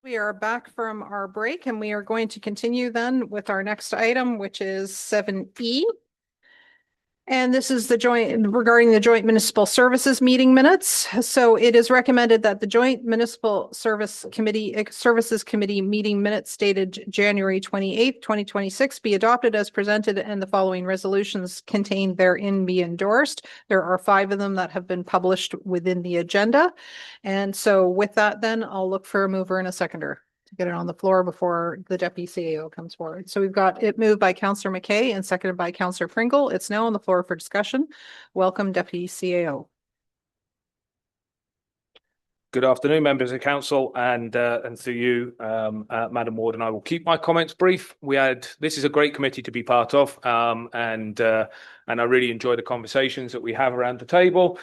We are back from our break and we are going to continue then with our next item, which is 7E. And this is regarding the Joint Municipal Services meeting minutes. So it is recommended that the Joint Municipal Services Committee meeting minutes dated January 28th, 2026 be adopted as presented and the following resolutions contained therein be endorsed. There are 5 of them that have been published within the agenda. And so with that, then I'll look for a mover and a seconder to get it on the floor before the deputy CAO comes forward. So we've got it moved by Councillor McKay and seconded by Councillor Pringle. It's now on the floor for discussion. Welcome, Deputy CAO. Good afternoon, members of council, and to you, Madam Ward. And I will keep my comments brief. This is a great committee to be part of, and I really enjoy the conversations that we have around the table.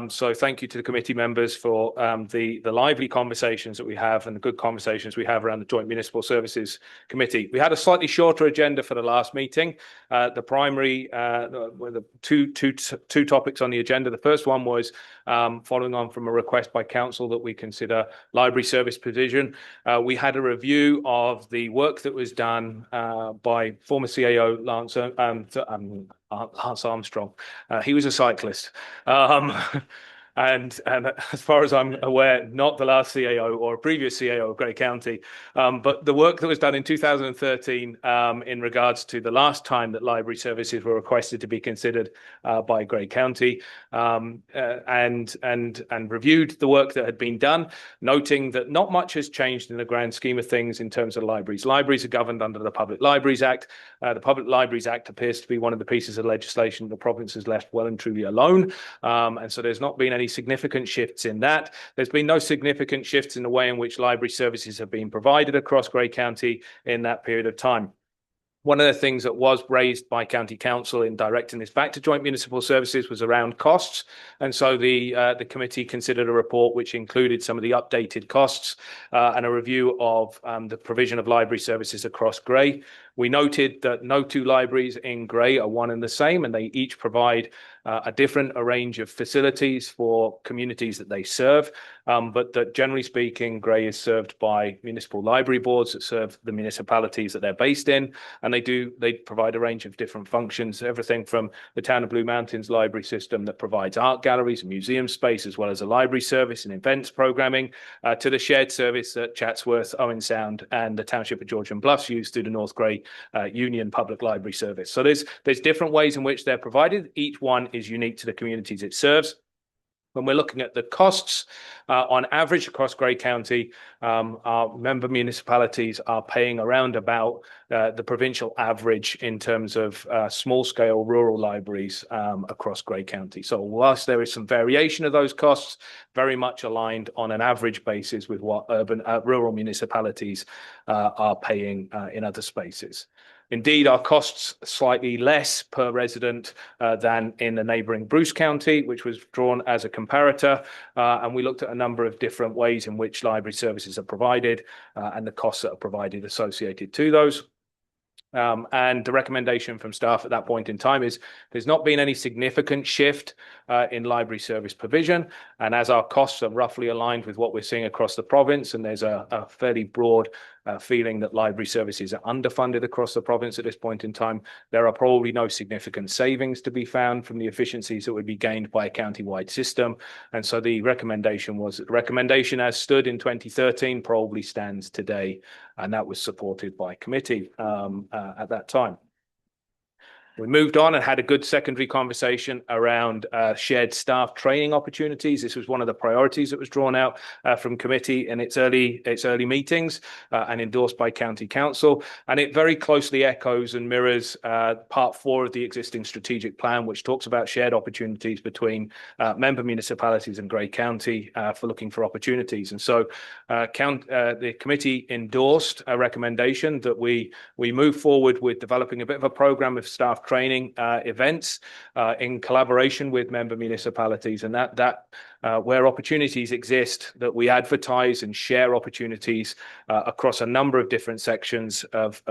So thank you to the committee members for the lively conversations that we have and the good conversations we have around the Joint Municipal Services Committee. We had a slightly shorter agenda for the last meeting. The primary, the two topics on the agenda. The first one was following on from a request by council that we consider library service provision. We had a review of the work that was done by former CAO Lance Armstrong. He was a cyclist. And as far as I'm aware, not the last CAO or a previous CAO of Grey County, but the work that was done in 2013 in regards to the last time that library services were requested to be considered by Grey County, and reviewed the work that had been done, noting that not much has changed in the grand scheme of things in terms of libraries. Libraries are governed under the Public Libraries Act. The Public Libraries Act appears to be one of the pieces of legislation the province has left well and truly alone, and so there's not been any significant shifts in that. There's been no significant shifts in the way in which library services have been provided across Grey County in that period of time. One of the things that was raised by County Council in directing this back to Joint Municipal Services was around costs. And so the committee considered a report which included some of the updated costs and a review of the provision of library services across Grey. We noted that no 2 libraries in Grey are one and the same, and they each provide a different range of facilities for communities that they serve, but that generally speaking, Grey is served by municipal library boards that serve the municipalities that they're based in, and they provide a range of different functions, everything from the Town of Blue Mountains library system that provides art galleries and museum space, as well as a library service and events programming, to the shared service that Chatsworth, Owen Sound, and the Township of Georgian Bluffs use through the North Grey Union Public Library Service. So there's different ways in which they're provided. Each one is unique to the communities it serves. When we're looking at the costs, on average across Grey County, our member municipalities are paying around about the provincial average in terms of small-scale rural libraries across Grey County. So whilst there is some variation of those costs, very much aligned on an average basis with what rural municipalities are paying in other spaces. Indeed, our costs slightly less per resident than in the neighbouring Bruce County, which was drawn as a comparator, and we looked at a number of different ways in which library services are provided and the costs that are provided associated to those. And the recommendation from staff at that point in time is there's not been any significant shift in library service provision. And as our costs are roughly aligned with what we're seeing across the province, and there's a fairly broad feeling that library services are underfunded across the province at this point in time, there are probably no significant savings to be found from the efficiencies that would be gained by a county-wide system. And so the recommendation as stood in 2013 probably stands today, and that was supported by committee at that time. We moved on and had a good secondary conversation around shared staff training opportunities. This was one of the priorities that was drawn out from committee in its early meetings and endorsed by County Council. And it very closely echoes and mirrors part 4 of the existing strategic plan, which talks about shared opportunities between member municipalities and Grey County for looking for opportunities. And so the committee endorsed a recommendation that we move forward with developing a bit of a program of staff training events in collaboration with member municipalities, and that where opportunities exist, that we advertise and share opportunities across a number of different sections of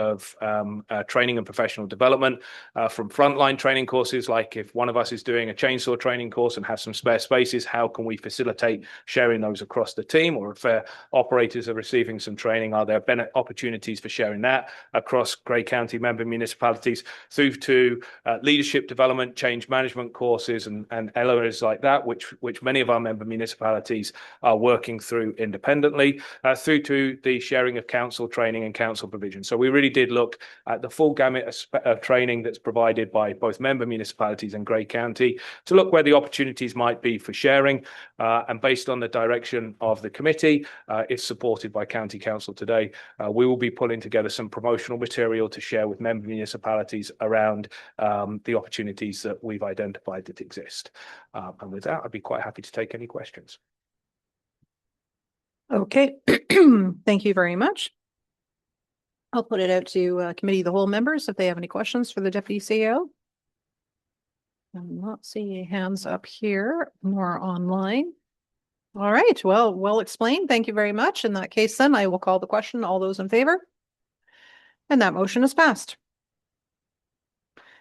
training and professional development, from frontline training courses, like if one of us is doing a chainsaw training course and has some spare spaces, how can we facilitate sharing those across the team? Or if operators are receiving some training, are there opportunities for sharing that across Grey County member municipalities, through to leadership development, change management courses and areas like that, which many of our member municipalities are working through independently, through to the sharing of council training and council provision. So we really did look at the full gamut of training that's provided by both member municipalities and Grey County to look where the opportunities might be for sharing. And based on the direction of the committee, if supported by County Council today, we will be pulling together some promotional material to share with member municipalities around the opportunities that we've identified that exist. And with that, I'd be quite happy to take any questions. Okay, thank you very much. I'll put it out to committee of the whole members if they have any questions for the deputy CEO. I'm not seeing hands up here nor online. All right, well explained. Thank you very much. In that case, then I will call the question. All those in favor? And that motion is passed.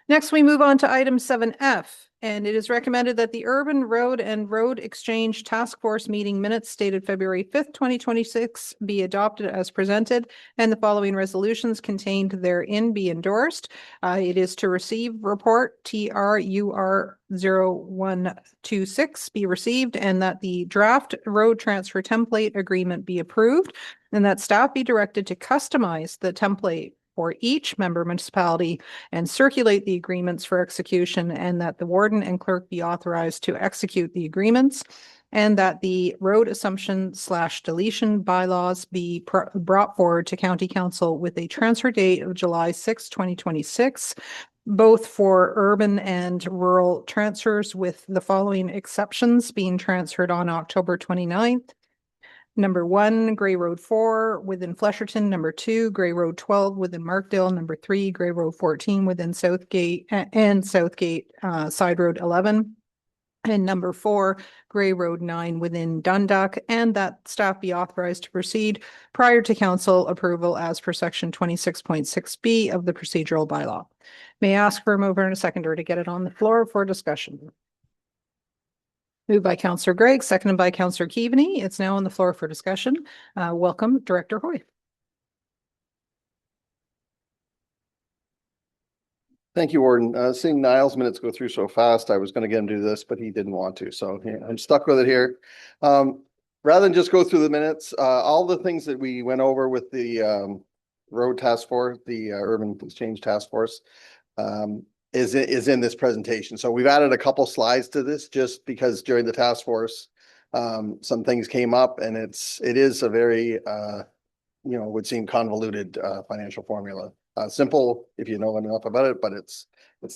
Next, we move on to item 7F, and it is recommended that the Urban Road and Road Exchange Task Force meeting minutes dated February 5th, 2026 be adopted as presented, and the following resolutions contained therein be endorsed. It is to receive report TRUR 0126 be received, and that the draft road transfer template agreement be approved, and that staff be directed to customize the template for each member municipality and circulate the agreements for execution, and that the warden and clerk be authorized to execute the agreements, and that the road assumption / deletion bylaws be brought forward to County Council with a transfer date of July 6, 2026, both for urban and rural transfers, with the following exceptions being transferred on October 29th. Number 1, Grey Road 4 within Flesherton. Number 2, Grey Road 12 within Markdale. Number 3, Grey Road 14 within Southgate and Southgate Side Road 11. And number 4, Grey Road 9 within Dundalk, and that staff be authorized to proceed prior to council approval as per section 26.6B of the procedural bylaw. May I ask for a mover and a seconder to get it on the floor for discussion? Moved by Councillor Gregg, seconded by Councillor Keaveney. It's now on the floor for discussion. Welcome, Director Hoy. Thank you, Warden. Seeing Niall's minutes go through so fast, I was going to get him to do this, but he didn't want to. So yeah, I'm stuck with it here. Rather than just go through the minutes, all the things that we went over with the road task force, the urban exchange task force, is in this presentation. So we've added a couple slides to this just because during the task force, some things came up, and it is a very, would seem convoluted financial formula. Simple if you know enough about it, but it's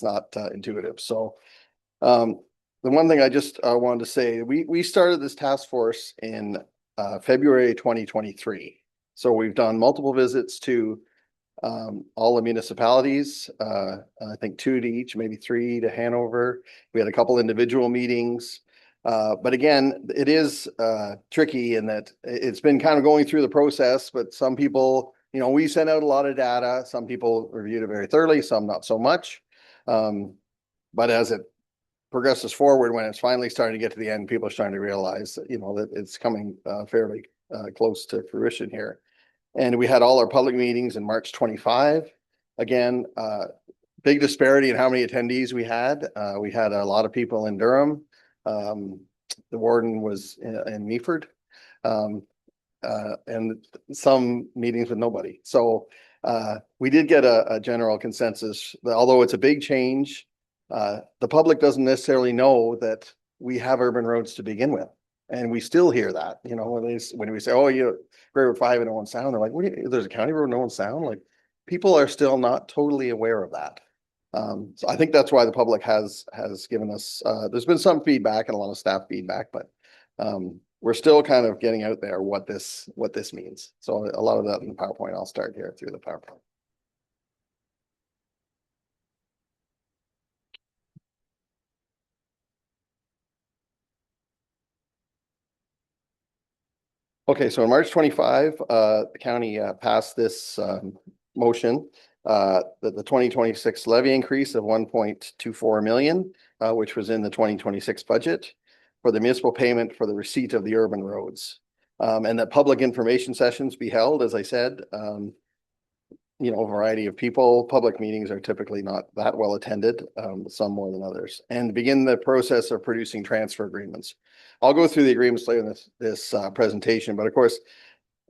not intuitive. So the one thing I just wanted to say, we started this task force in February 2023. So we've done multiple visits to all the municipalities, I think 2 to each, maybe 3 to Hanover. We had a couple individual meetings. But again, it is tricky in that it's been kind of going through the process, but some people, we sent out a lot of data. Some people reviewed it very thoroughly, some not so much. But as it progresses forward, when it's finally starting to get to the end, people are starting to realize that, that it's coming fairly close to fruition here. And we had all our public meetings in March 25. Again, big disparity in how many attendees we had. We had a lot of people in Durham. The warden was in Meaford. And some meetings with nobody. So we did get a general consensus that although it's a big change, the public doesn't necessarily know that we have urban roads to begin with. And we still hear that, when we say, oh, Grey Road 5 in Owen Sound, they're like, there's a county road in Owen Sound? Like, people are still not totally aware of that. So I think that's why the public has given us, there's been some feedback and a lot of staff feedback, but we're still kind of getting out there what this means. So a lot of that in the PowerPoint, I'll start here through the PowerPoint. Okay, so in March 25, the county passed this motion that the 2026 levy increase of 1.24 million, which was in the 2026 budget for the municipal payment for the receipt of the urban roads. And that public information sessions be held, as I said, you know, a variety of people. Public meetings are typically not that well attended, some more than others, and begin the process of producing transfer agreements. I'll go through the agreements later in this presentation, but of course,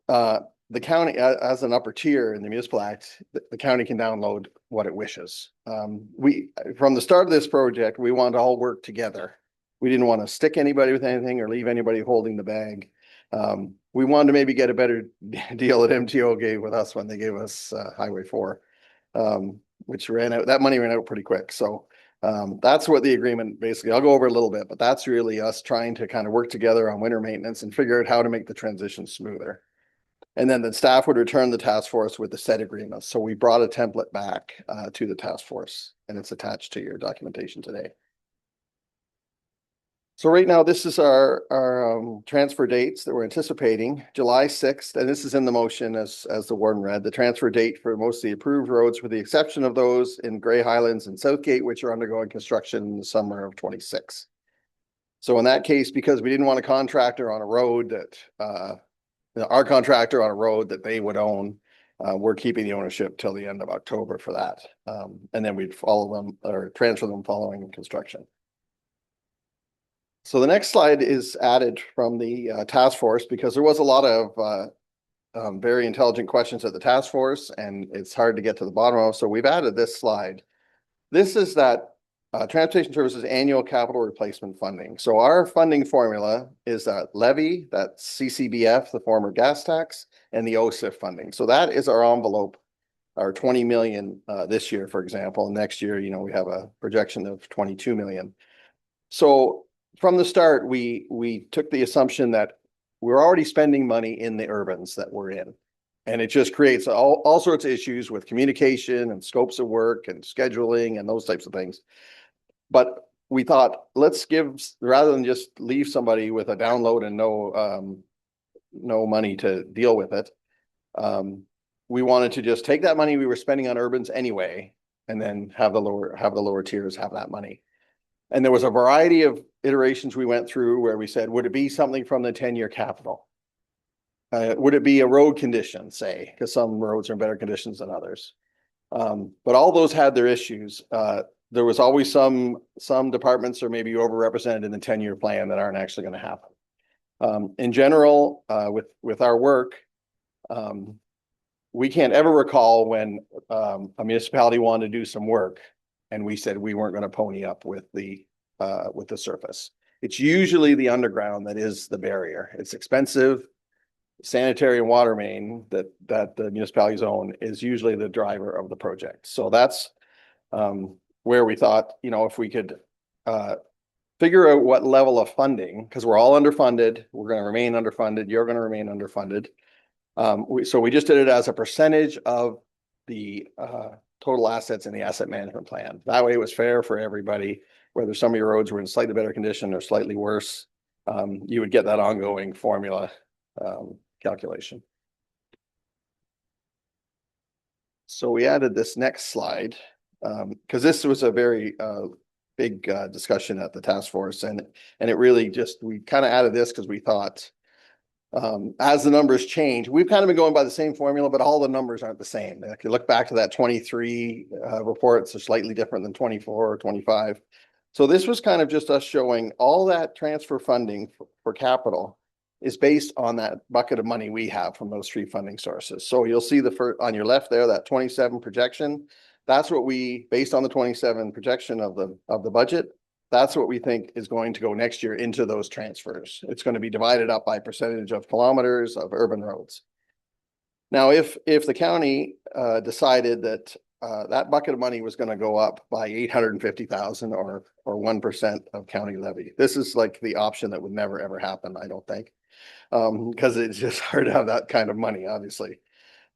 the county, as an upper tier in the Municipal Act, the county can download what it wishes. From the start of this project, we wanted to all work together. We didn't want to stick anybody with anything or leave anybody holding the bag. We wanted to maybe get a better deal that MTO gave with us when they gave us Highway 4, which ran out, that money ran out pretty quick. So that's what the agreement basically, I'll go over a little bit, but that's really us trying to kind of work together on winter maintenance and figure out how to make the transition smoother. And then the staff would return the task force with the set agreements. So we brought a template back to the task force, and it's attached to your documentation today. So right now, this is our transfer dates that we're anticipating. July 6th, and this is in the motion as the warden read, the transfer date for most of the approved roads, with the exception of those in Grey Highlands and Southgate, which are undergoing construction in the summer of 26. So in that case, because we didn't want a contractor on a road that, our contractor on a road that they would own, we're keeping the ownership till the end of October for that. And then we'd follow them or transfer them following construction. So the next slide is added from the task force because there was a lot of very intelligent questions at the task force, and it's hard to get to the bottom of. So we've added this slide. This is that Transportation Services annual capital replacement funding. So our funding formula is that levy, that's CCBF, the former gas tax, and the OSIF funding. So that is our envelope, our 20 million this year, for example. Next year, you know, we have a projection of 22 million. So from the start, we took the assumption that we're already spending money in the urbans that we're in. And it just creates all sorts of issues with communication and scopes of work and scheduling and those types of things. But we thought, let's give, rather than just leave somebody with a download and no money to deal with it, we wanted to just take that money we were spending on urbans anyway, and then have the lower tiers have that money. And there was a variety of iterations we went through where we said, would it be something from the 10-year capital? Would it be a road condition, say, because some roads are in better conditions than others? But all those had their issues. There was always some departments are maybe overrepresented in the 10-year plan that aren't actually going to happen. In general, with our work, we can't ever recall when a municipality wanted to do some work and we said we weren't going to pony up with the surface. It's usually the underground that is the barrier. It's expensive. Sanitary and water main that the municipalities own is usually the driver of the project. So that's where we thought, you know, if we could figure out what level of funding, because we're all underfunded, we're going to remain underfunded, you're going to remain underfunded. So we just did it as a percentage of the total assets in the asset management plan. That way it was fair for everybody, whether some of your roads were in slightly better condition or slightly worse. You would get that ongoing formula calculation. So we added this next slide because this was a very big discussion at the task force, and it really just, we kind of added this because we thought as the numbers change, we've kind of been going by the same formula, but all the numbers aren't the same. If you look back to that 23 reports are slightly different than 24 or 25. So this was kind of just us showing all that transfer funding for capital is based on that bucket of money we have from those three funding sources. So you'll see the first on your left there, that 27 projection. That's what we, based on the 27 projection of the budget, that's what we think is going to go next year into those transfers. It's going to be divided up by percentage of kilometers of urban roads. Now, if the county decided that that bucket of money was going to go up by 850,000 or 1% of county levy, this is like the option that would never ever happen, I don't think. Because it's just hard to have that kind of money, obviously.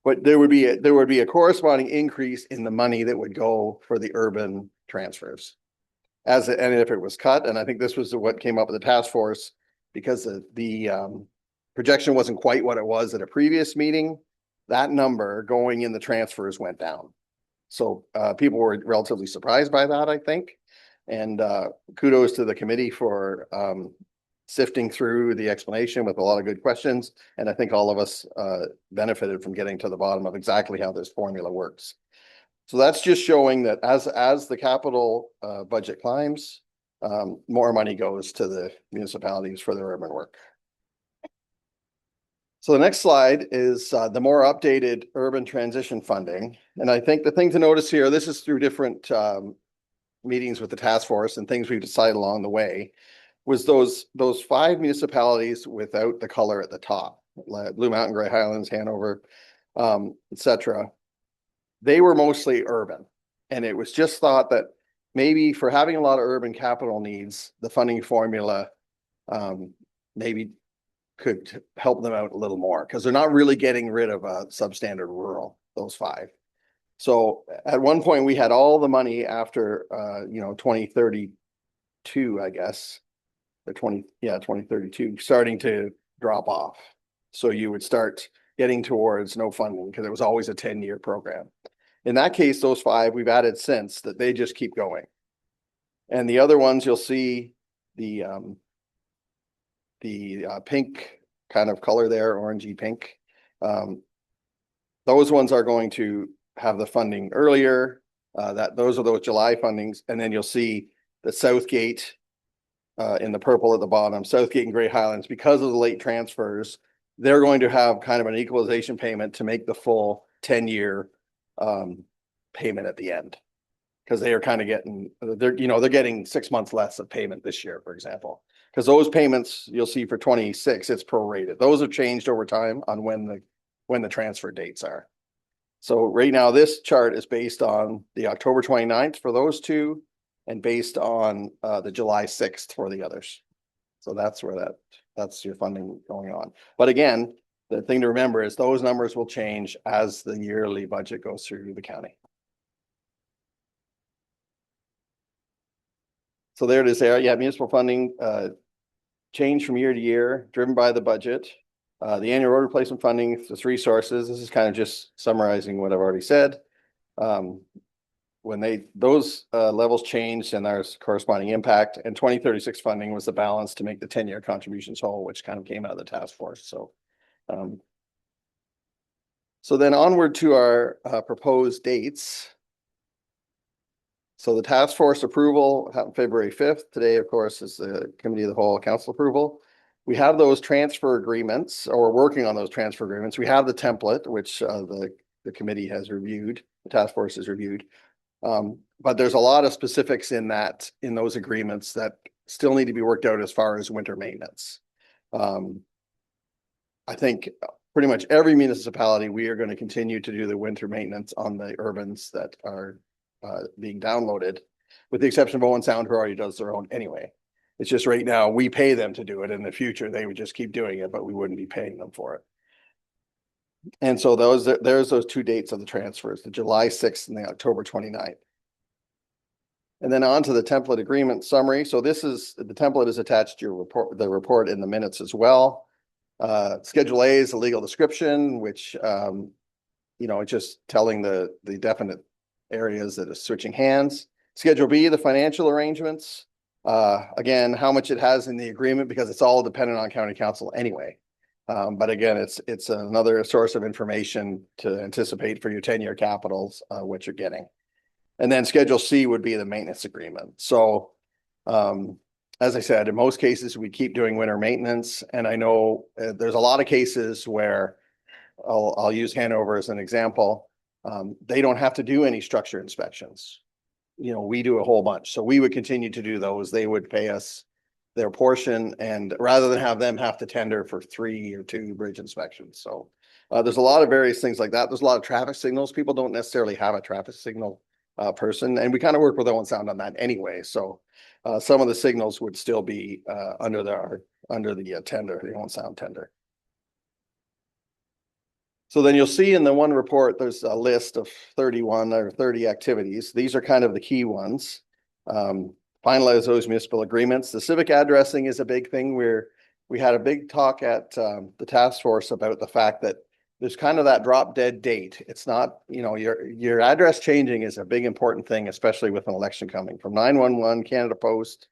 But there would be a corresponding increase in the money that would go for the urban transfers. And if it was cut, and I think this was what came up with the task force, because the projection wasn't quite what it was at a previous meeting, that number going in the transfers went down. So people were relatively surprised by that, I think. And kudos to the committee for sifting through the explanation with a lot of good questions. And I think all of us benefited from getting to the bottom of exactly how this formula works. So that's just showing that as the capital budget climbs, more money goes to the municipalities for their urban work. So the next slide is the more updated urban transition funding. And I think the thing to notice here, this is through different meetings with the task force and things we've decided along the way, was those 5 municipalities without the color at the top, like Blue Mountain, Grey Highlands, Hanover, etc. They were mostly urban. And it was just thought that maybe for having a lot of urban capital needs, the funding formula maybe could help them out a little more, because they're not really getting rid of a substandard rural, those 5. So at one point we had all the money after 2032, I guess, or 2032 starting to drop off. So you would start getting towards no funding because it was always a 10-year program. In that case, those 5 we've added since that they just keep going. And the other ones you'll see the pink kind of color there, orangey pink. Those ones are going to have the funding earlier. Those are those July fundings. And then you'll see the Southgate in the purple at the bottom, Southgate and Grey Highlands, because of the late transfers, they're going to have kind of an equalization payment to make the full 10-year payment at the end. Because they are kind of getting, they're getting 6 months less of payment this year, for example. Because those payments you'll see for 26, it's prorated. Those have changed over time on when the transfer dates are. So right now, this chart is based on the October 29th for those 2, and based on the July 6th for the others. So that's where that's your funding going on. But again, the thing to remember is those numbers will change as the yearly budget goes through the county. So there it is there. Yeah, municipal funding change from year to year, driven by the budget. The annual road replacement funding, the 3 sources. This is kind of just summarizing what I've already said. When those levels changed, and there's corresponding impact, and 2036 funding was the balance to make the 10-year contributions whole, which kind of came out of the task force. So then onward to our proposed dates. So the task force approval happened February 5th. Today, of course, is the committee of the whole council approval. We have those transfer agreements, or we're working on those transfer agreements. We have the template, which the committee has reviewed, the task force has reviewed. But there's a lot of specifics in those agreements that still need to be worked out as far as winter maintenance. I think pretty much every municipality, we are going to continue to do the winter maintenance on the urbans that are being downloaded, with the exception of Owen Sound, who already does their own anyway. It's just right now we pay them to do it. In the future, they would just keep doing it, but we wouldn't be paying them for it. And so there's those 2 dates of the transfers, the July 6th and the October 29th. And then on to the template agreement summary. So the template is attached to your report, the report in the minutes as well. Schedule A is the legal description, which it's just telling the definite areas that are switching hands. Schedule B, the financial arrangements. Again, how much it has in the agreement, because it's all dependent on county council anyway. But again, it's another source of information to anticipate for your 10-year capitals, what you're getting. And then Schedule C would be the maintenance agreement. So as I said, in most cases, we keep doing winter maintenance. And I know there's a lot of cases where I'll use Hanover as an example. They don't have to do any structure inspections. We do a whole bunch. So we would continue to do those. They would pay us their portion, and rather than have them have to tender for 3 or 2 bridge inspections. So there's a lot of various things like that. There's a lot of traffic signals. People don't necessarily have a traffic signal person, and we kind of work with Owen Sound on that anyway. So some of the signals would still be under the tender, the Owen Sound tender. So then you'll see in the one report, there's a list of 31 or 30 activities. These are kind of the key ones. Finalize those municipal agreements. The civic addressing is a big thing. we had a big talk at the task force about the fact that there's kind of that drop dead date. It's not, your address changing is a big important thing, especially with an election coming from 911, Canada Post.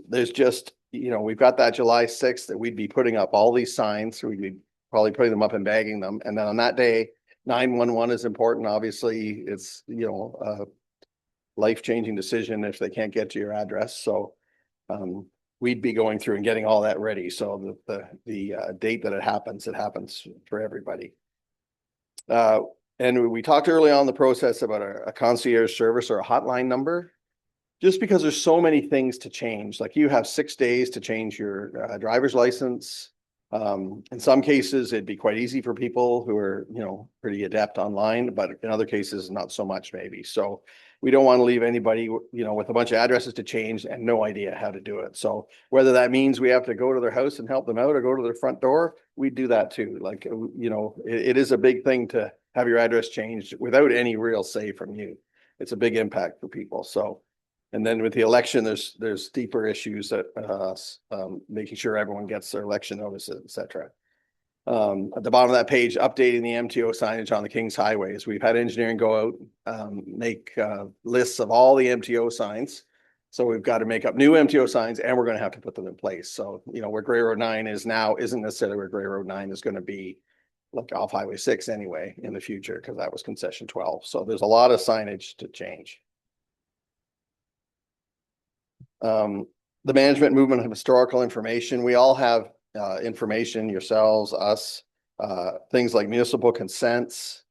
There's just, we've got that July 6th that we'd be putting up all these signs. We'd be probably putting them up and bagging them. And then on that day, 911 is important. Obviously, it's, a life-changing decision if they can't get to your address. So we'd be going through and getting all that ready. So the date that it happens for everybody. And we talked early on in the process about a concierge service or a hotline number, just because there's so many things to change. Like you have 6 days to change your driver's license. In some cases, it'd be quite easy for people who are, pretty adept online, but in other cases, not so much maybe. So we don't want to leave anybody, with a bunch of addresses to change and no idea how to do it. So whether that means we have to go to their house and help them out or go to their front door, we do that too. Like, it is a big thing to have your address changed without any real say from you. It's a big impact for people. So, and then with the election, there's deeper issues that making sure everyone gets their election notices, et cetera. At the bottom of that page, updating the MTO signage on the Kings highways. We've had engineering go out, make lists of all the MTO signs. So we've got to make up new MTO signs and we're going to have to put them in place. So, where Grey Road 9 is now isn't necessarily where Grey Road 9 is going to be, like off Highway 6 anyway in the future, because that was concession 12. So there's a lot of signage to change. The management movement of historical information. We all have information, yourselves, us, things like municipal consents,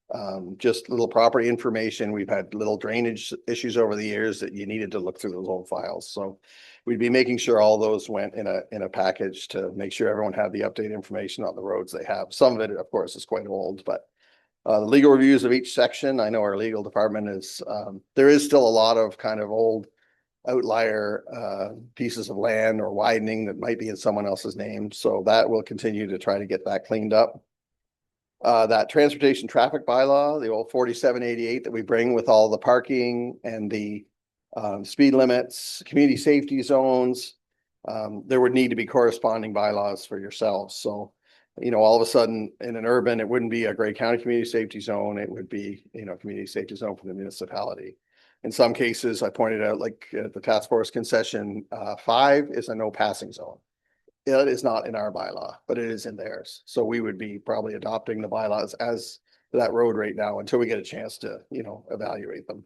just little property information. We've had little drainage issues over the years that you needed to look through those old files. So we'd be making sure all those went in a package to make sure everyone had the updated information on the roads they have. Some of it, of course, is quite old, but the legal reviews of each section. I know our legal department is, there is still a lot of kind of old outlier pieces of land or widening that might be in someone else's name. So that will continue to try to get that cleaned up. That transportation traffic bylaw, the old 4788 that we bring with all the parking and the speed limits, community safety zones, there would need to be corresponding bylaws for yourselves. So, all of a sudden in an urban, it wouldn't be a Grey County community safety zone. It would be, community safety zone for the municipality. In some cases, I pointed out, like the task force concession 5 is a no passing zone. It is not in our bylaw, but it is in theirs. So we would be probably adopting the bylaws as that road right now until we get a chance to, evaluate them.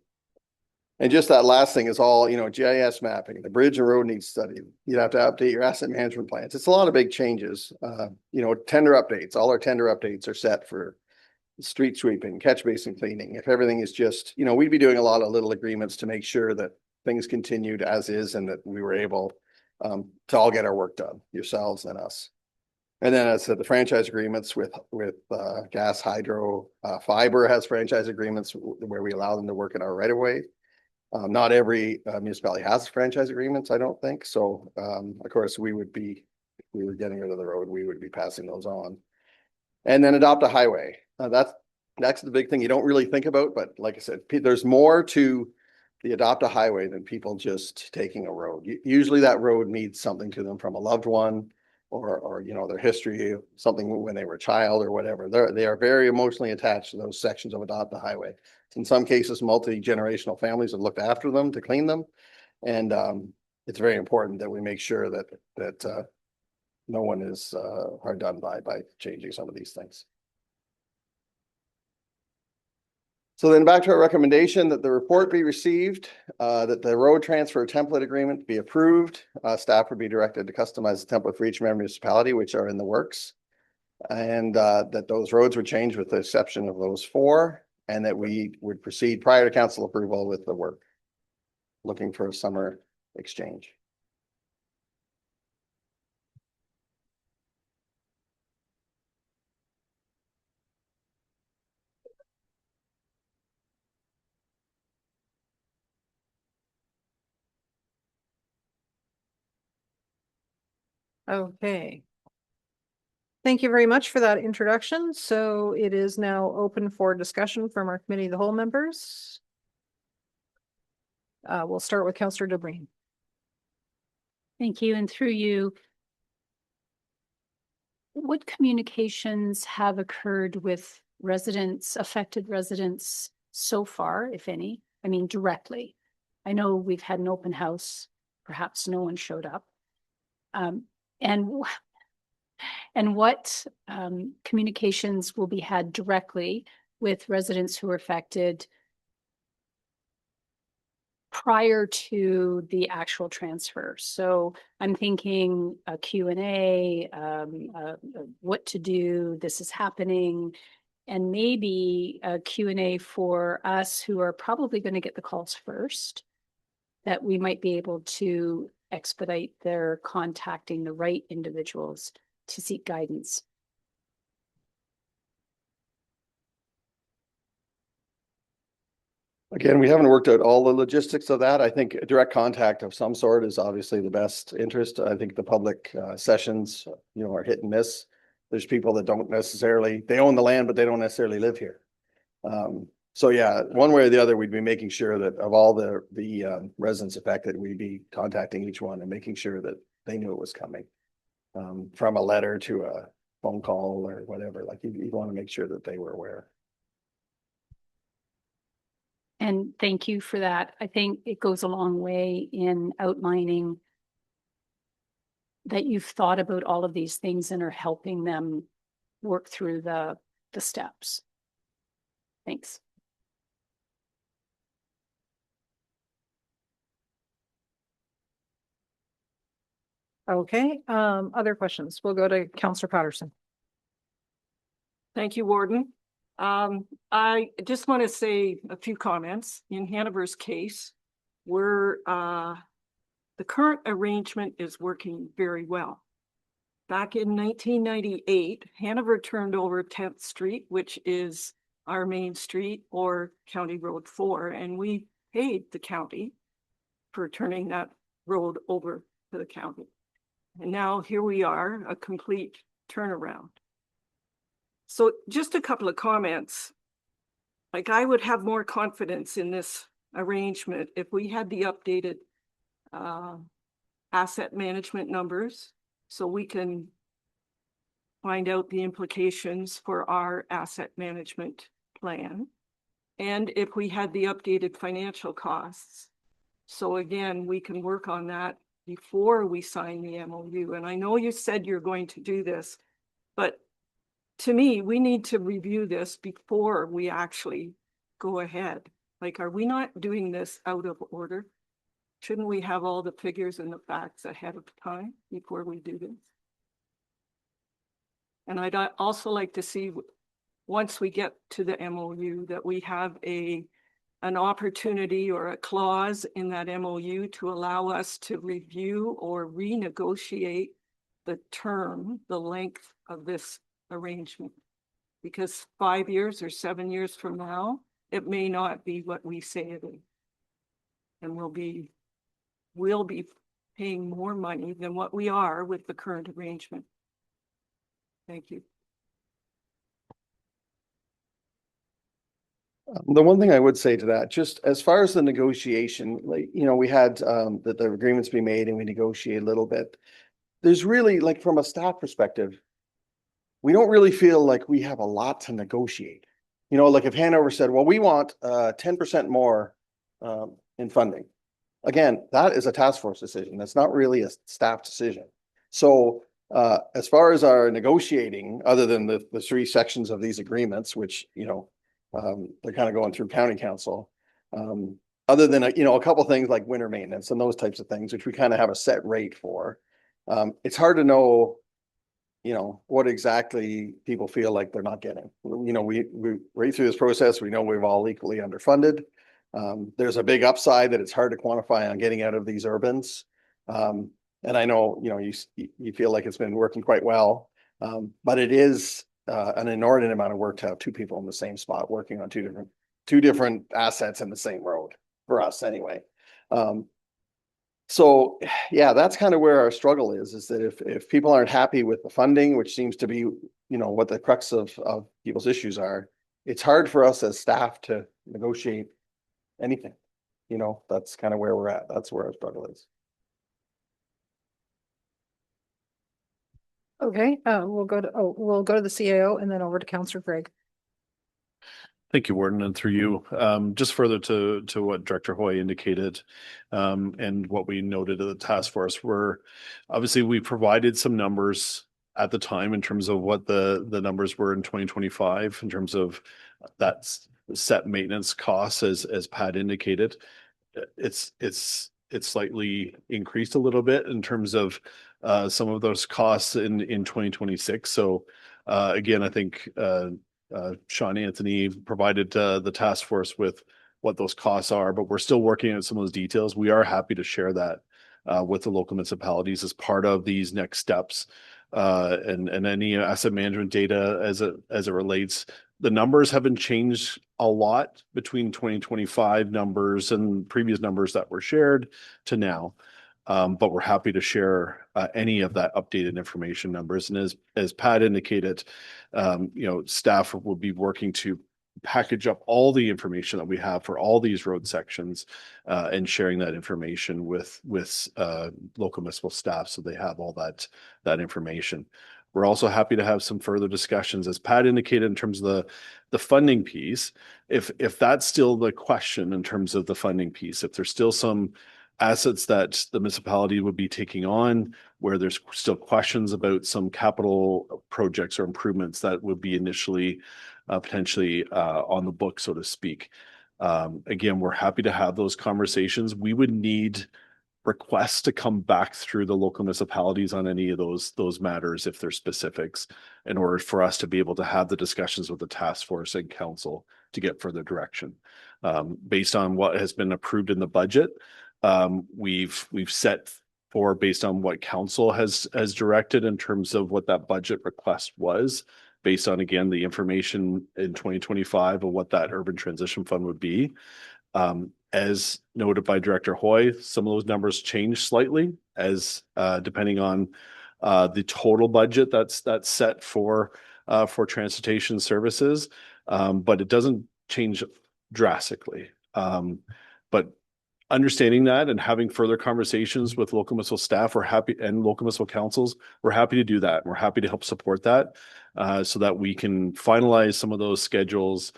And just that last thing is all, GIS mapping, the bridge and road needs study. You'd have to update your asset management plans. It's a lot of big changes. Tender updates, all our tender updates are set for street sweeping, catch basin cleaning. If everything is just, we'd be doing a lot of little agreements to make sure that things continued as is and that we were able to all get our work done, yourselves and us. And then as I said, the franchise agreements with gas, hydro, fiber has franchise agreements where we allow them to work in our right of way. Not every municipality has franchise agreements, I don't think. So of course we would be, if we were getting rid of the road, we would be passing those on. And then adopt a highway. That's the big thing you don't really think about, but like I said, there's more to the adopt a highway than people just taking a road. Usually that road means something to them from a loved one or their history, something when they were a child or whatever. They are very emotionally attached to those sections of adopt a highway. In some cases, multi-generational families have looked after them to clean them. And it's very important that we make sure that no one is hard done by changing some of these things. So then back to our recommendation that the report be received, that the road transfer template agreement be approved. Staff would be directed to customize the template for each member municipality, which are in the works. And that those roads would change with the exception of those 4, and that we would proceed prior to council approval with the work. Looking for a summer exchange. Okay. Thank you very much for that introduction. So it is now open for discussion from our committee of the whole members. We'll start with Councillor Debreen. Thank you. And through you, what communications have occurred with affected residents so far, if any? I mean, directly. I know we've had an open house, perhaps no one showed up. And what communications will be had directly with residents who are affected prior to the actual transfer? So I'm thinking a Q&A, what to do, this is happening, and maybe a Q&A for us who are probably going to get the calls first, that we might be able to expedite their contacting the right individuals to seek guidance. Again, we haven't worked out all the logistics of that. I think a direct contact of some sort is obviously the best interest. I think the public sessions, are hit and miss. There's people that don't necessarily, they own the land, but they don't necessarily live here. So yeah, one way or the other, we'd be making sure that of all the residents affected, we'd be contacting each one and making sure that they knew it was coming. From a letter to a phone call or whatever, like you want to make sure that they were aware. And thank you for that. I think it goes a long way in outlining that you've thought about all of these things and are helping them work through the steps. Thanks. Okay, other questions? We'll go to Councillor Patterson. Thank you, Warden. I just want to say a few comments. In Hanover's case, the current arrangement is working very well. Back in 1998, Hanover turned over 10th Street, which is our main street, or County Road 4, and we paid the county for turning that road over to the county. And now here we are, a complete turnaround. So just a couple of comments. Like, I would have more confidence in this arrangement if we had the updated asset management numbers, so we can find out the implications for our asset management plan. And if we had the updated financial costs. So again, we can work on that before we sign the MOU. And I know you said you're going to do this, but to me, we need to review this before we actually go ahead. Like, are we not doing this out of order? Shouldn't we have all the figures and the facts ahead of time before we do this? And I'd also like to see, once we get to the MOU, that we have an opportunity or a clause in that MOU to allow us to review or renegotiate the term, the length of this arrangement. Because 5 years or 7 years from now, it may not be what we say it is. And we'll be paying more money than what we are with the current arrangement. Thank you. The one thing I would say to that, just as far as the negotiation, like, we had that the agreements be made and we negotiate a little bit. There's really, like, from a staff perspective, we don't really feel like we have a lot to negotiate. Like if Hanover said, well, we want 10% more in funding. Again, that is a task force decision. That's not really a staff decision. So as far as our negotiating, other than the three sections of these agreements, which, they're kind of going through county council, other than, a couple of things like winter maintenance and those types of things, which we kind of have a set rate for. It's hard to know, what exactly people feel like they're not getting. We right through this process, we know we've all equally underfunded. There's a big upside that it's hard to quantify on getting out of these urbans. And I know, you feel like it's been working quite well, but it is an inordinate amount of work to have two people in the same spot working on two different assets in the same road, for us anyway. So yeah, that's kind of where our struggle is that if people aren't happy with the funding, which seems to be, what the crux of people's issues are, it's hard for us as staff to negotiate anything. That's kind of where we're at. That's where our struggle is. Okay, we'll go to the CAO and then over to Counselor Greg. Thank you, Warden, and through you. Just further to what Director Hoy indicated, and what we noted at the task force, were obviously we provided some numbers at the time in terms of what the numbers were in 2025 in terms of that set maintenance costs as Pat indicated. It's slightly increased a little bit in terms of some of those costs in 2026. So again, I think Sean Anthony provided the task force with what those costs are, but we're still working on some of those details. We are happy to share that with the local municipalities as part of these next steps, and any asset management data as it relates. The numbers haven't changed a lot between 2025 numbers and previous numbers that were shared to now. But we're happy to share any of that updated information numbers. And as Pat indicated, staff will be working to package up all the information that we have for all these road sections, and sharing that information with local municipal staff so they have all that information. We're also happy to have some further discussions, as Pat indicated, in terms of the funding piece. If that's still the question in terms of the funding piece, if there's still some assets that the municipality would be taking on where there's still questions about some capital projects or improvements that would be initially potentially on the book, so to speak. Again, we're happy to have those conversations. We would need requests to come back through the local municipalities on any of those matters if they're specifics, in order for us to be able to have the discussions with the task force and council to get further direction. Based on what has been approved in the budget, we've set for, based on what council has directed in terms of what that budget request was, based on, again, the information in 2025 of what that urban transition fund would be. As noted by Director Hoy, some of those numbers change slightly as depending on the total budget that's set for transportation services, but it doesn't change drastically. But understanding that and having further conversations with local municipal staff, we're happy, and local municipal councils, we're happy to do that. We're happy to help support that, so that we can finalize some of those schedules,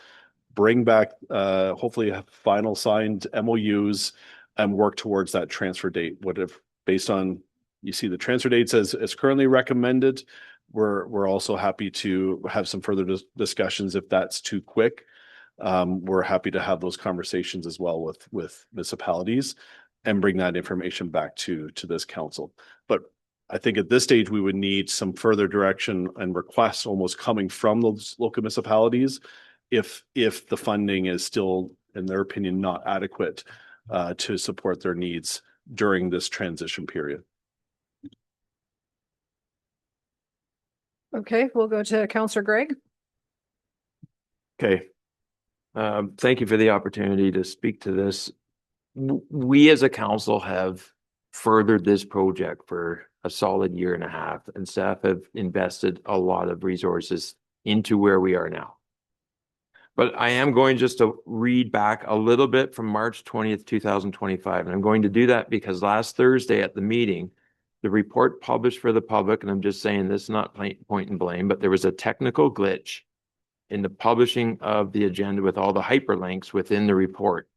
bring back hopefully final signed MOUs, and work towards that transfer date. What if, based on, you see the transfer dates as currently recommended, we're also happy to have some further discussions if that's too quick. We're happy to have those conversations as well with municipalities and bring that information back to this council. But I think at this stage, we would need some further direction and requests almost coming from those local municipalities if the funding is still, in their opinion, not adequate to support their needs during this transition period. Okay, we'll go to Counselor Greg. Okay. Thank you for the opportunity to speak to this. We as a council have furthered this project for a solid year and a half, and staff have invested a lot of resources into where we are now. But I am going just to read back a little bit from March 20th, 2025. And I'm going to do that because last Thursday at the meeting, the report published for the public, and I'm just saying this, not point and blame, but there was a technical glitch in the publishing of the agenda with all the hyperlinks within the report,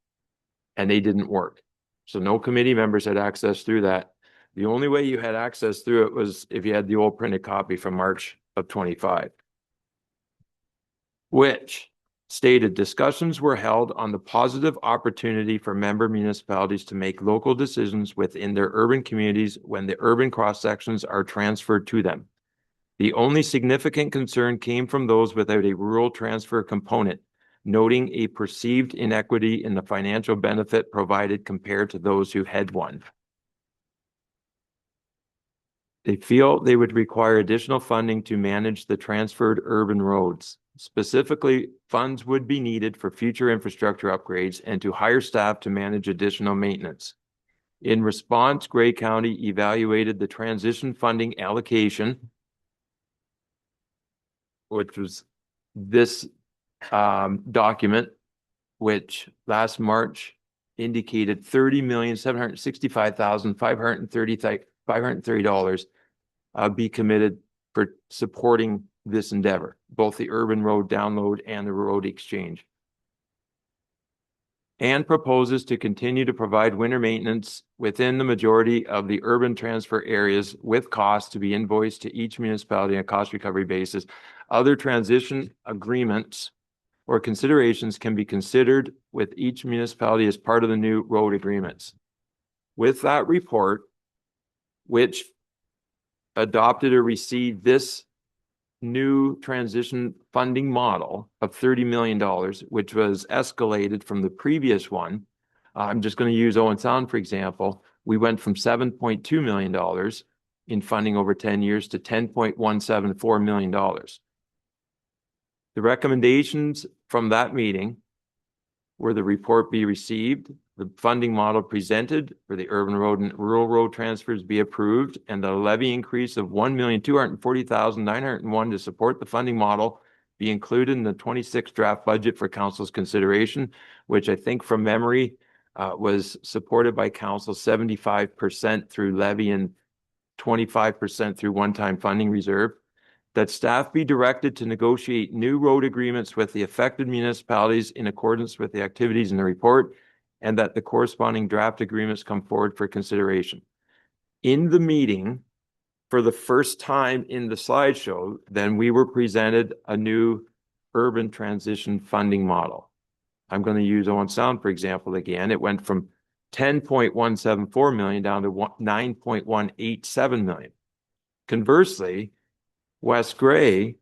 and they didn't work. So no committee members had access through that. The only way you had access through it was if you had the old printed copy from March of 25, which stated discussions were held on the positive opportunity for member municipalities to make local decisions within their urban communities when the urban cross-sections are transferred to them. The only significant concern came from those without a rural transfer component, noting a perceived inequity in the financial benefit provided compared to those who had one. They feel they would require additional funding to manage the transferred urban roads. Specifically, funds would be needed for future infrastructure upgrades and to hire staff to manage additional maintenance. In response, Grey County evaluated the transition funding allocation, which was this document, which last March indicated $30,765,530 be committed for supporting this endeavor, both the urban road download and the road exchange. And proposes to continue to provide winter maintenance within the majority of the urban transfer areas with costs to be invoiced to each municipality on a cost recovery basis. Other transition agreements or considerations can be considered with each municipality as part of the new road agreements. With that report, which adopted or received this new transition funding model of $30 million, which was escalated from the previous one. I'm just going to use Owen Sound, for example. We went from $7.2 million in funding over 10 years to $10.174 million. The recommendations from that meeting were the report be received, the funding model presented for the urban road and rural road transfers be approved, and the levy increase of $1,240,901 to support the funding model be included in the 26th draft budget for council's consideration, which I think from memory was supported by council 75% through levy and 25% through one-time funding reserve. That staff be directed to negotiate new road agreements with the affected municipalities in accordance with the activities in the report, and that the corresponding draft agreements come forward for consideration. In the meeting, for the first time in the slideshow, then we were presented a new urban transition funding model. I'm going to use Owen Sound, for example, again. It went from $10.174 million down to $9.187 million. Conversely, West Gray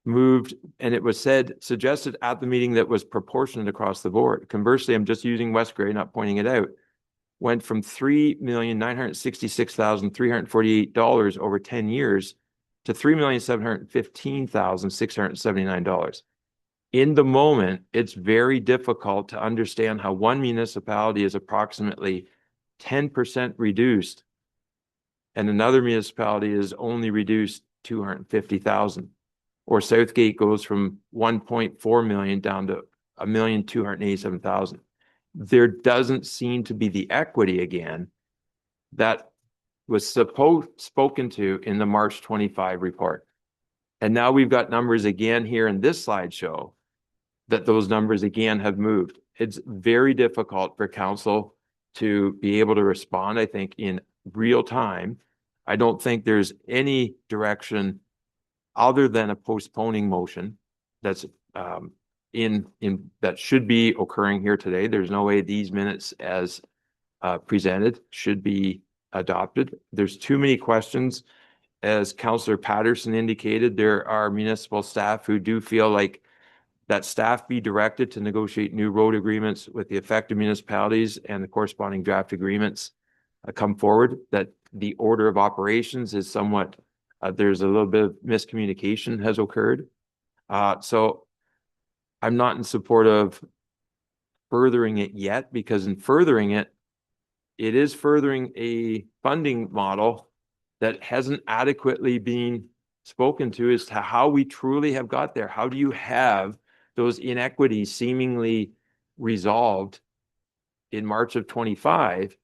moved, and it was suggested at the meeting that was proportionate across the board. Conversely, I'm just using West Gray, not pointing it out, went from $3,966,348 over 10 years to $3,715,679. In the moment, it's very difficult to understand how one municipality is approximately 10% reduced and another municipality is only reduced 250,000. Or Southgate goes from 1.4 million down to 1,287,000. There doesn't seem to be the equity again that was spoken to in the March 25 report. And now we've got numbers again here in this slideshow that those numbers again have moved. It's very difficult for council to be able to respond, I think, in real time. I don't think there's any direction other than a postponing motion that's that should be occurring here today. There's no way these minutes as presented should be adopted. There's too many questions. As Councillor Patterson indicated, there are municipal staff who do feel like that staff be directed to negotiate new road agreements with the affected municipalities and the corresponding draft agreements come forward, that the order of operations is somewhat, there's a little bit of miscommunication has occurred. So I'm not in support of furthering it yet, because in furthering it, it is furthering a funding model that hasn't adequately been spoken to as to how we truly have got there. How do you have those inequities seemingly resolved in March of 25?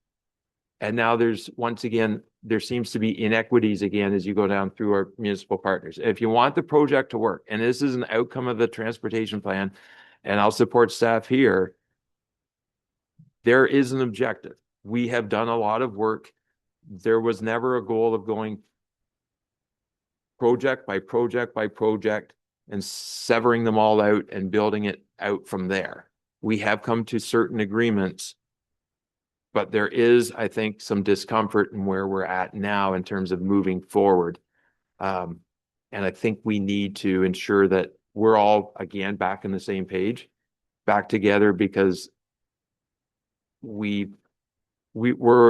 And now there's, once again, there seems to be inequities again as you go down through our municipal partners. If you want the project to work, and this is an outcome of the transportation plan, and I'll support staff here, there is an objective. We have done a lot of work. There was never a goal of going project by project by project and severing them all out and building it out from there. We have come to certain agreements, but there is, I think, some discomfort in where we're at now in terms of moving forward. And I think we need to ensure that we're all, again, back in the same page, back together, because we're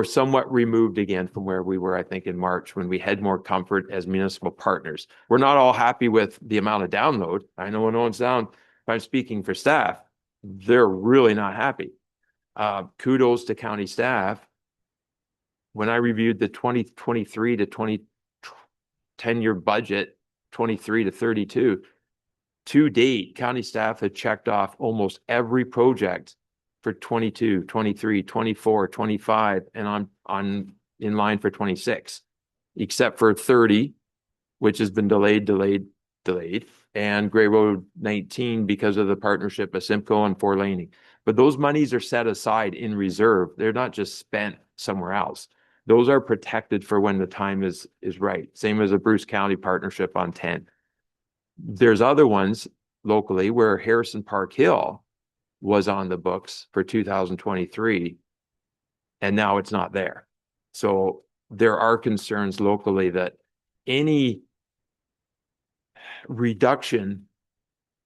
somewhat removed again from where we were, I think, in March, when we had more comfort as municipal partners. We're not all happy with the amount of download. I know when Owen Sound, if I'm speaking for staff, they're really not happy. Kudos to county staff. When I reviewed the 2023 to 10-year budget, 23 to 32, to date, county staff had checked off almost every project for 22, 23, 24, 25, and I'm in line for 26, except for 30, which has been delayed, and Gray Road 19 because of the partnership of Simcoe and Four Laning. But those monies are set aside in reserve. They're not just spent somewhere else. Those are protected for when the time is right. Same as a Bruce County partnership on 10. There's other ones locally where Harrison Park Hill was on the books for 2023, and now it's not there. So there are concerns locally that any reduction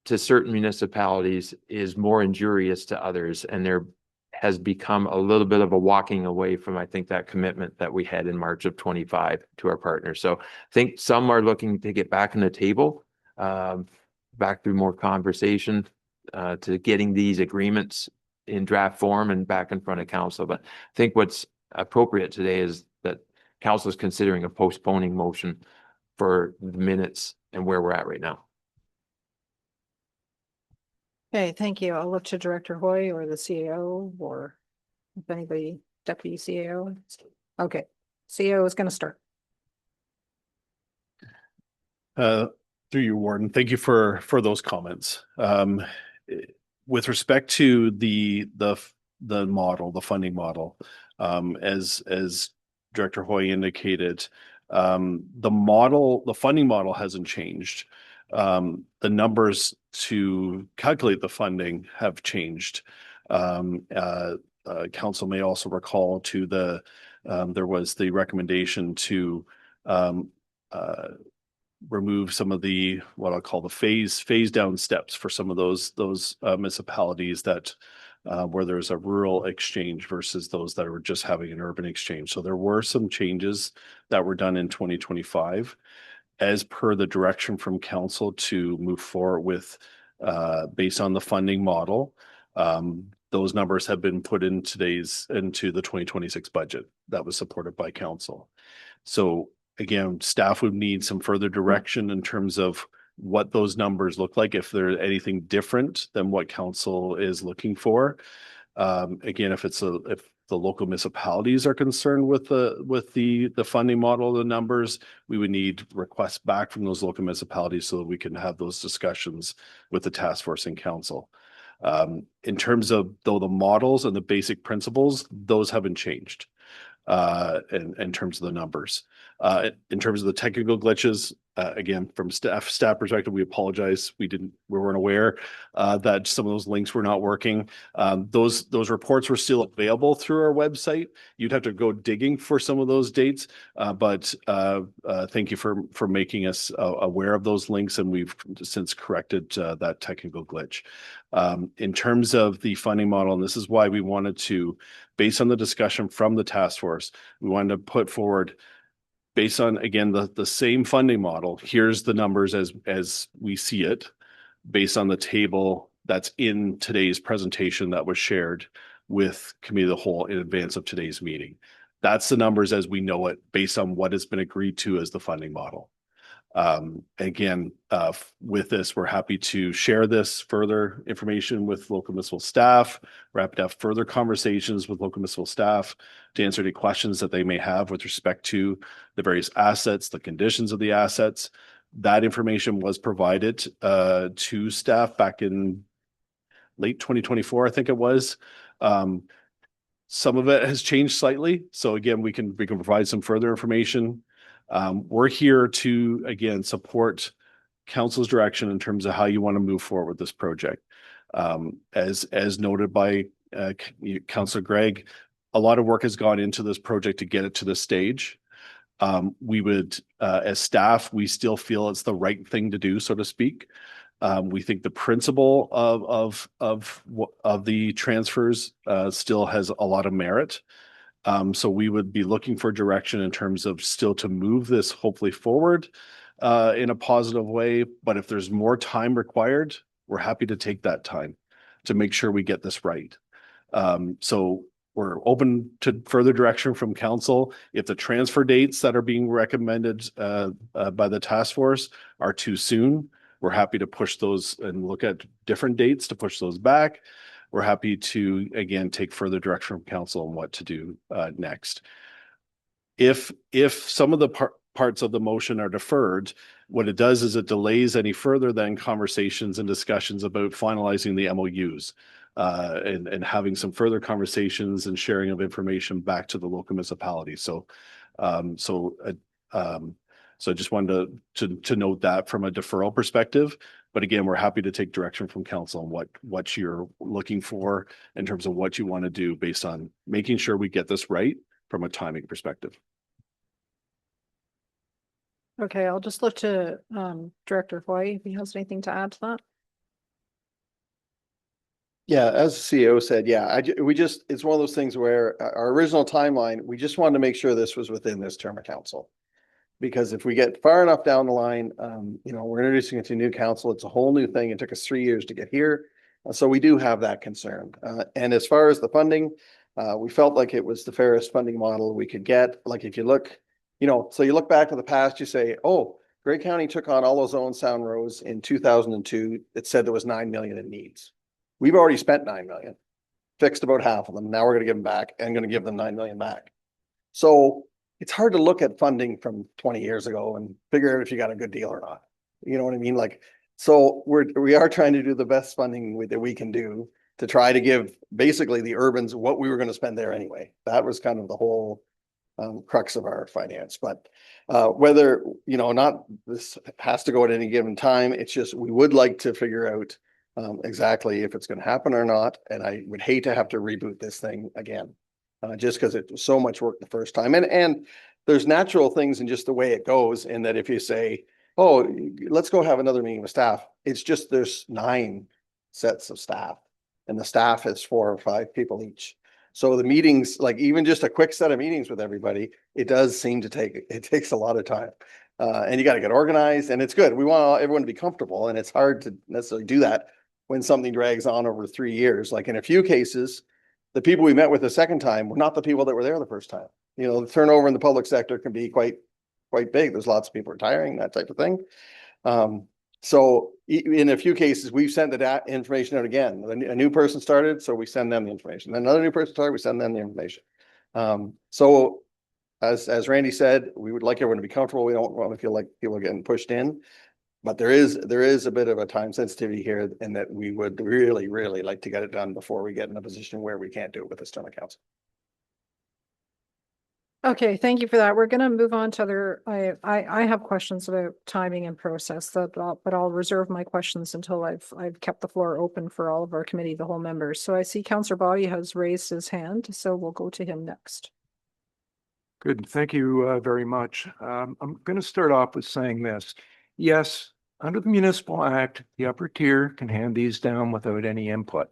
to certain municipalities is more injurious to others, and there has become a little bit of a walking away from, I think, that commitment that we had in March of 25 to our partners. So I think some are looking to get back on the table, back through more conversation, to getting these agreements in draft form and back in front of council. But I think what's appropriate today is that council is considering a postponing motion for the minutes and where we're at right now. Okay, thank you. I'll look to Director Hoy or the CAO, or if anybody, Deputy CAO. Okay, CAO is going to start. Through you, Warden, thank you for those comments. With respect to the model, the funding model, as Director Hoy indicated, the funding model hasn't changed. The numbers to calculate the funding have changed. Council may also recall there was the recommendation to remove some of the, what I'll call the phase down steps for some of those municipalities that where there's a rural exchange versus those that were just having an urban exchange. So there were some changes that were done in 2025 as per the direction from council to move forward with based on the funding model. Those numbers have been put into the 2026 budget that was supported by council. So again, staff would need some further direction in terms of what those numbers look like, if there's anything different than what council is looking for. Again, if the local municipalities are concerned with the funding model, the numbers, we would need requests back from those local municipalities so that we can have those discussions with the task force and council. In terms of the models and the basic principles, those haven't changed in terms of the numbers. In terms of the technical glitches, again, from staff perspective, we apologize. We weren't aware that some of those links were not working. Those reports were still available through our website. You'd have to go digging for some of those dates, but thank you for making us aware of those links, and we've since corrected that technical glitch. In terms of the funding model, and this is why we wanted to, based on the discussion from the task force, we wanted to put forward, based on, again, the same funding model, here's the numbers as we see it, based on the table that's in today's presentation that was shared with Committee of the Whole in advance of today's meeting. That's the numbers as we know it, based on what has been agreed to as the funding model. Again, with this, we're happy to share this further information with local municipal staff. We're happy to have further conversations with local municipal staff to answer any questions that they may have with respect to the various assets, the conditions of the assets. That information was provided to staff back in late 2024, I think it was. Some of it has changed slightly. So again, we can provide some further information. We're here to, again, support council's direction in terms of how you want to move forward with this project. As noted by Councillor Gregg, a lot of work has gone into this project to get it to this stage. We would, as staff, we still feel it's the right thing to do, so to speak. We think the principle of the transfers still has a lot of merit. So we would be looking for direction in terms of still to move this hopefully forward in a positive way. But if there's more time required, we're happy to take that time to make sure we get this right. So we're open to further direction from council. If the transfer dates that are being recommended by the task force are too soon, we're happy to push those and look at different dates to push those back. We're happy to, again, take further direction from council on what to do next. If some of the parts of the motion are deferred, what it does is it delays any further than conversations and discussions about finalizing the MOUs. And having some further conversations and sharing of information back to the local municipality. So I just wanted to note that from a deferral perspective. But again, we're happy to take direction from council on what you're looking for in terms of what you want to do based on making sure we get this right from a timing perspective. Okay, I'll just look to Director Hoy if he has anything to add to that. Yeah, as the CEO said, yeah, it's one of those things where our original timeline, we just wanted to make sure this was within this term of council. Because if we get far enough down the line, we're introducing it to new council. It's a whole new thing. It took us 3 years to get here. So we do have that concern. And as far as the funding, we felt like it was the fairest funding model we could get. Like if you look, so you look back to the past, you say, oh, Grey County took on all those own sound roads in 2002. It said there was 9 million in needs. We've already spent 9 million, fixed about half of them. Now we're going to give them back and going to give them 9 million back. So it's hard to look at funding from 20 years ago and figure out if you got a good deal or not. You know what I mean? Like, so we are trying to do the best funding that we can do to try to give basically the urbans what we were going to spend there anyway. That was kind of the whole crux of our finance. But whether, not this has to go at any given time. It's just, we would like to figure out exactly if it's going to happen or not. And I would hate to have to reboot this thing again. Just because it was so much work the first time. And there's natural things in just the way it goes, in that if you say, oh, let's go have another meeting with staff, it's just there's 9 sets of staff and the staff is 4 or 5 people each. So the meetings, like even just a quick set of meetings with everybody, it does seem to takes a lot of time. And you got to get organized, and it's good. We want everyone to be comfortable, and it's hard to necessarily do that when something drags on over 3 years. Like in a few cases, the people we met with the second time were not the people that were there the first time. The turnover in the public sector can be quite big. There's lots of people retiring, that type of thing. So in a few cases, we've sent the information out again. A new person started, so we send them the information. Then another new person started, we send them the information. So as Randy said, we would like everyone to be comfortable. We don't want to feel like people are getting pushed in. But there is a bit of a time sensitivity here, and that we would really, really like to get it done before we get in a position where we can't do it with this term of council. Okay, thank you for that. We're going to move on to other, I have questions about timing and process, but I'll reserve my questions until I've kept the floor open for all of our committee, the whole members. So I see Councillor Bobby has raised his hand, so we'll go to him next. Good, thank you very much. I'm going to start off with saying this. Yes, under the Municipal Act, the upper tier can hand these down without any input.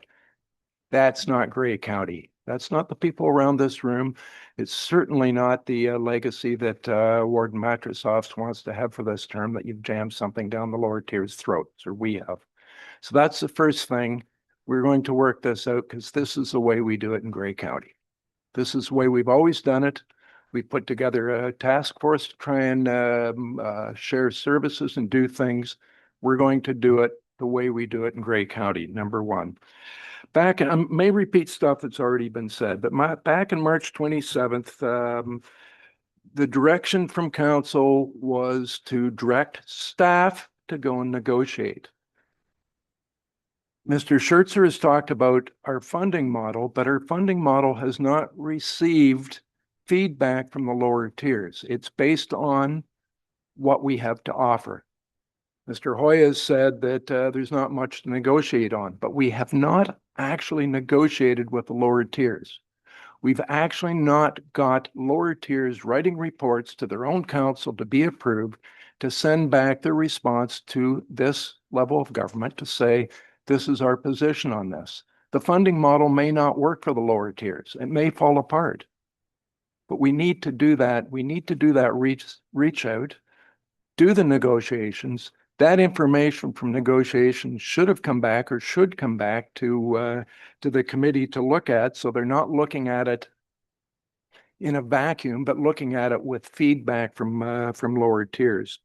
That's not Grey County. That's not the people around this room. It's certainly not the legacy that Warden Matrosovs wants to have for this term, that you've jammed something down the lower tier's throats, or we have. So that's the first thing. We're going to work this out because this is the way we do it in Grey County. This is the way we've always done it. We put together a task force to try and share services and do things. We're going to do it the way we do it in Grey County, number one. Back, and I may repeat stuff that's already been said, but back in March 27th, the direction from council was to direct staff to go and negotiate. Mr. Schertzer has talked about our funding model, but our funding model has not received feedback from the lower tiers. It's based on what we have to offer. Mr. Hoy has said that there's not much to negotiate on, but we have not actually negotiated with the lower tiers. We've actually not got lower tiers writing reports to their own council to be approved, to send back their response to this level of government to say, this is our position on this. The funding model may not work for the lower tiers. It may fall apart. But we need to do that. We need to do that reach out, do the negotiations. That information from negotiations should have come back, or should come back to the committee to look at, so they're not looking at it in a vacuum, but looking at it with feedback from lower tiers.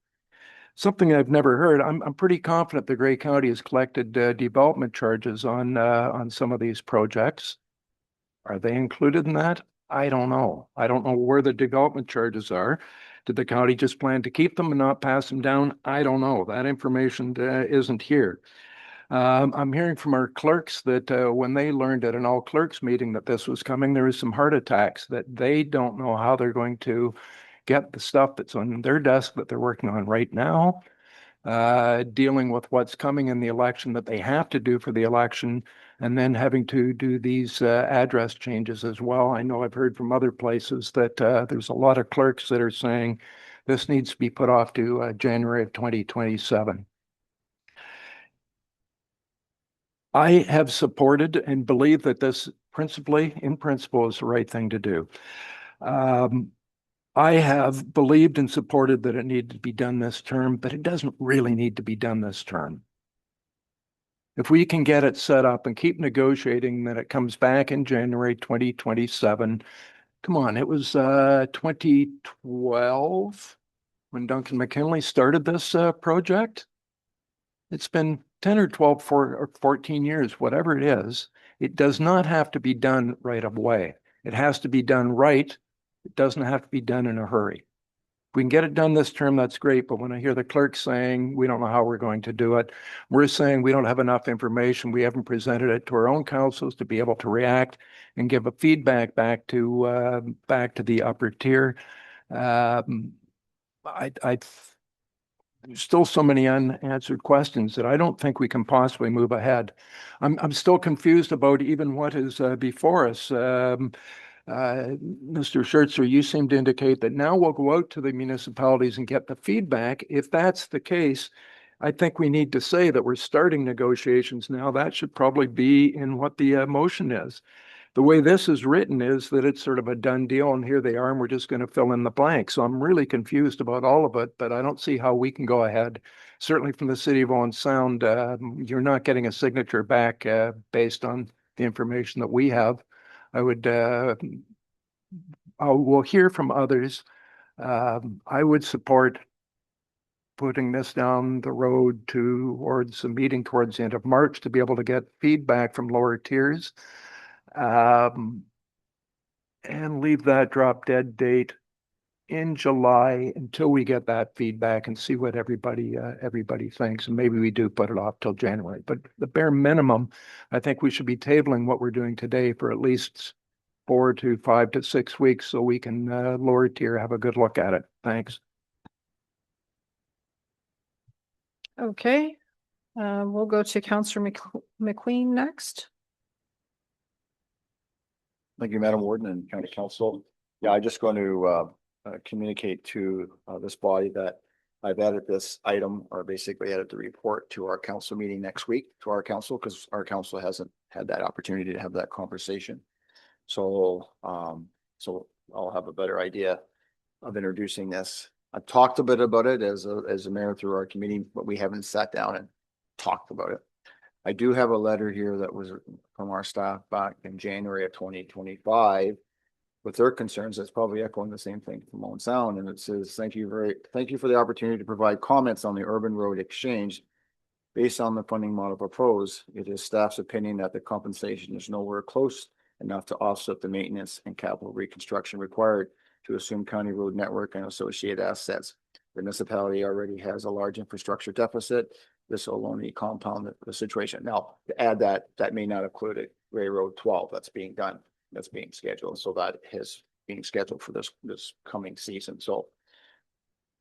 Something I've never heard. I'm pretty confident the Grey County has collected development charges on some of these projects. Are they included in that? I don't know. I don't know where the development charges are. Did the county just plan to keep them and not pass them down? I don't know. That information isn't here. I'm hearing from our clerks that when they learned at an all clerks meeting that this was coming, there was some heart attacks that they don't know how they're going to get the stuff that's on their desk that they're working on right now, dealing with what's coming in the election that they have to do for the election, and then having to do these address changes as well. I know I've heard from other places that there's a lot of clerks that are saying this needs to be put off to January of 2027. I have supported and believe that this in principle, is the right thing to do. I have believed and supported that it needed to be done this term, but it doesn't really need to be done this term. If we can get it set up and keep negotiating, then it comes back in January 2027. Come on, it was 2012 when Duncan McKinley started this project. It's been 10 or 12 or 14 years, whatever it is. It does not have to be done right away. It has to be done right. It doesn't have to be done in a hurry. If we can get it done this term, that's great. But when I hear the clerk saying, we don't know how we're going to do it, we're saying we don't have enough information. We haven't presented it to our own councils to be able to react and give a feedback back to the upper tier. There's still so many unanswered questions that I don't think we can possibly move ahead. I'm still confused about even what is before us. Mr. Schertzer, you seem to indicate that now we'll go out to the municipalities and get the feedback. If that's the case, I think we need to say that we're starting negotiations now. That should probably be in what the motion is. The way this is written is that it's sort of a done deal, and here they are, and we're just going to fill in the blank. So I'm really confused about all of it, but I don't see how we can go ahead. Certainly from the city of Owen Sound, you're not getting a signature back based on the information that we have. We'll hear from others. I would support putting this down the road towards a meeting towards the end of March to be able to get feedback from lower tiers. And leave that drop dead date in July until we get that feedback and see what everybody thinks. And maybe we do put it off till January. But the bare minimum, I think we should be tabling what we're doing today for at least 4 to 5 to 6 weeks so we can lower tier have a good look at it. Thanks. Okay, we'll go to Councillor McQueen next. Thank you, Madam Warden and County Council. Yeah, I'm just going to communicate to this body that I've added this item, or basically added the report to our council meeting next week to our council, because our council hasn't had that opportunity to have that conversation. So, so I'll have a better idea of introducing this. I've talked a bit about it as a mayor through our committee, but we haven't sat down and talked about it. I do have a letter here that was from our staff back in January of 2025 with their concerns. That's probably echoing the same thing from Owen Sound. And it says, thank you for the opportunity to provide comments on the urban road exchange. Based on the funding model proposed, it is staff's opinion that the compensation is nowhere close enough to offset the maintenance and capital reconstruction required to assume county road network and associated assets. The municipality already has a large infrastructure deficit. This will only compound the situation. Now, to add that may not include it, Ray Road 12 that's being done, that's being scheduled. So that is being scheduled for this coming season. So,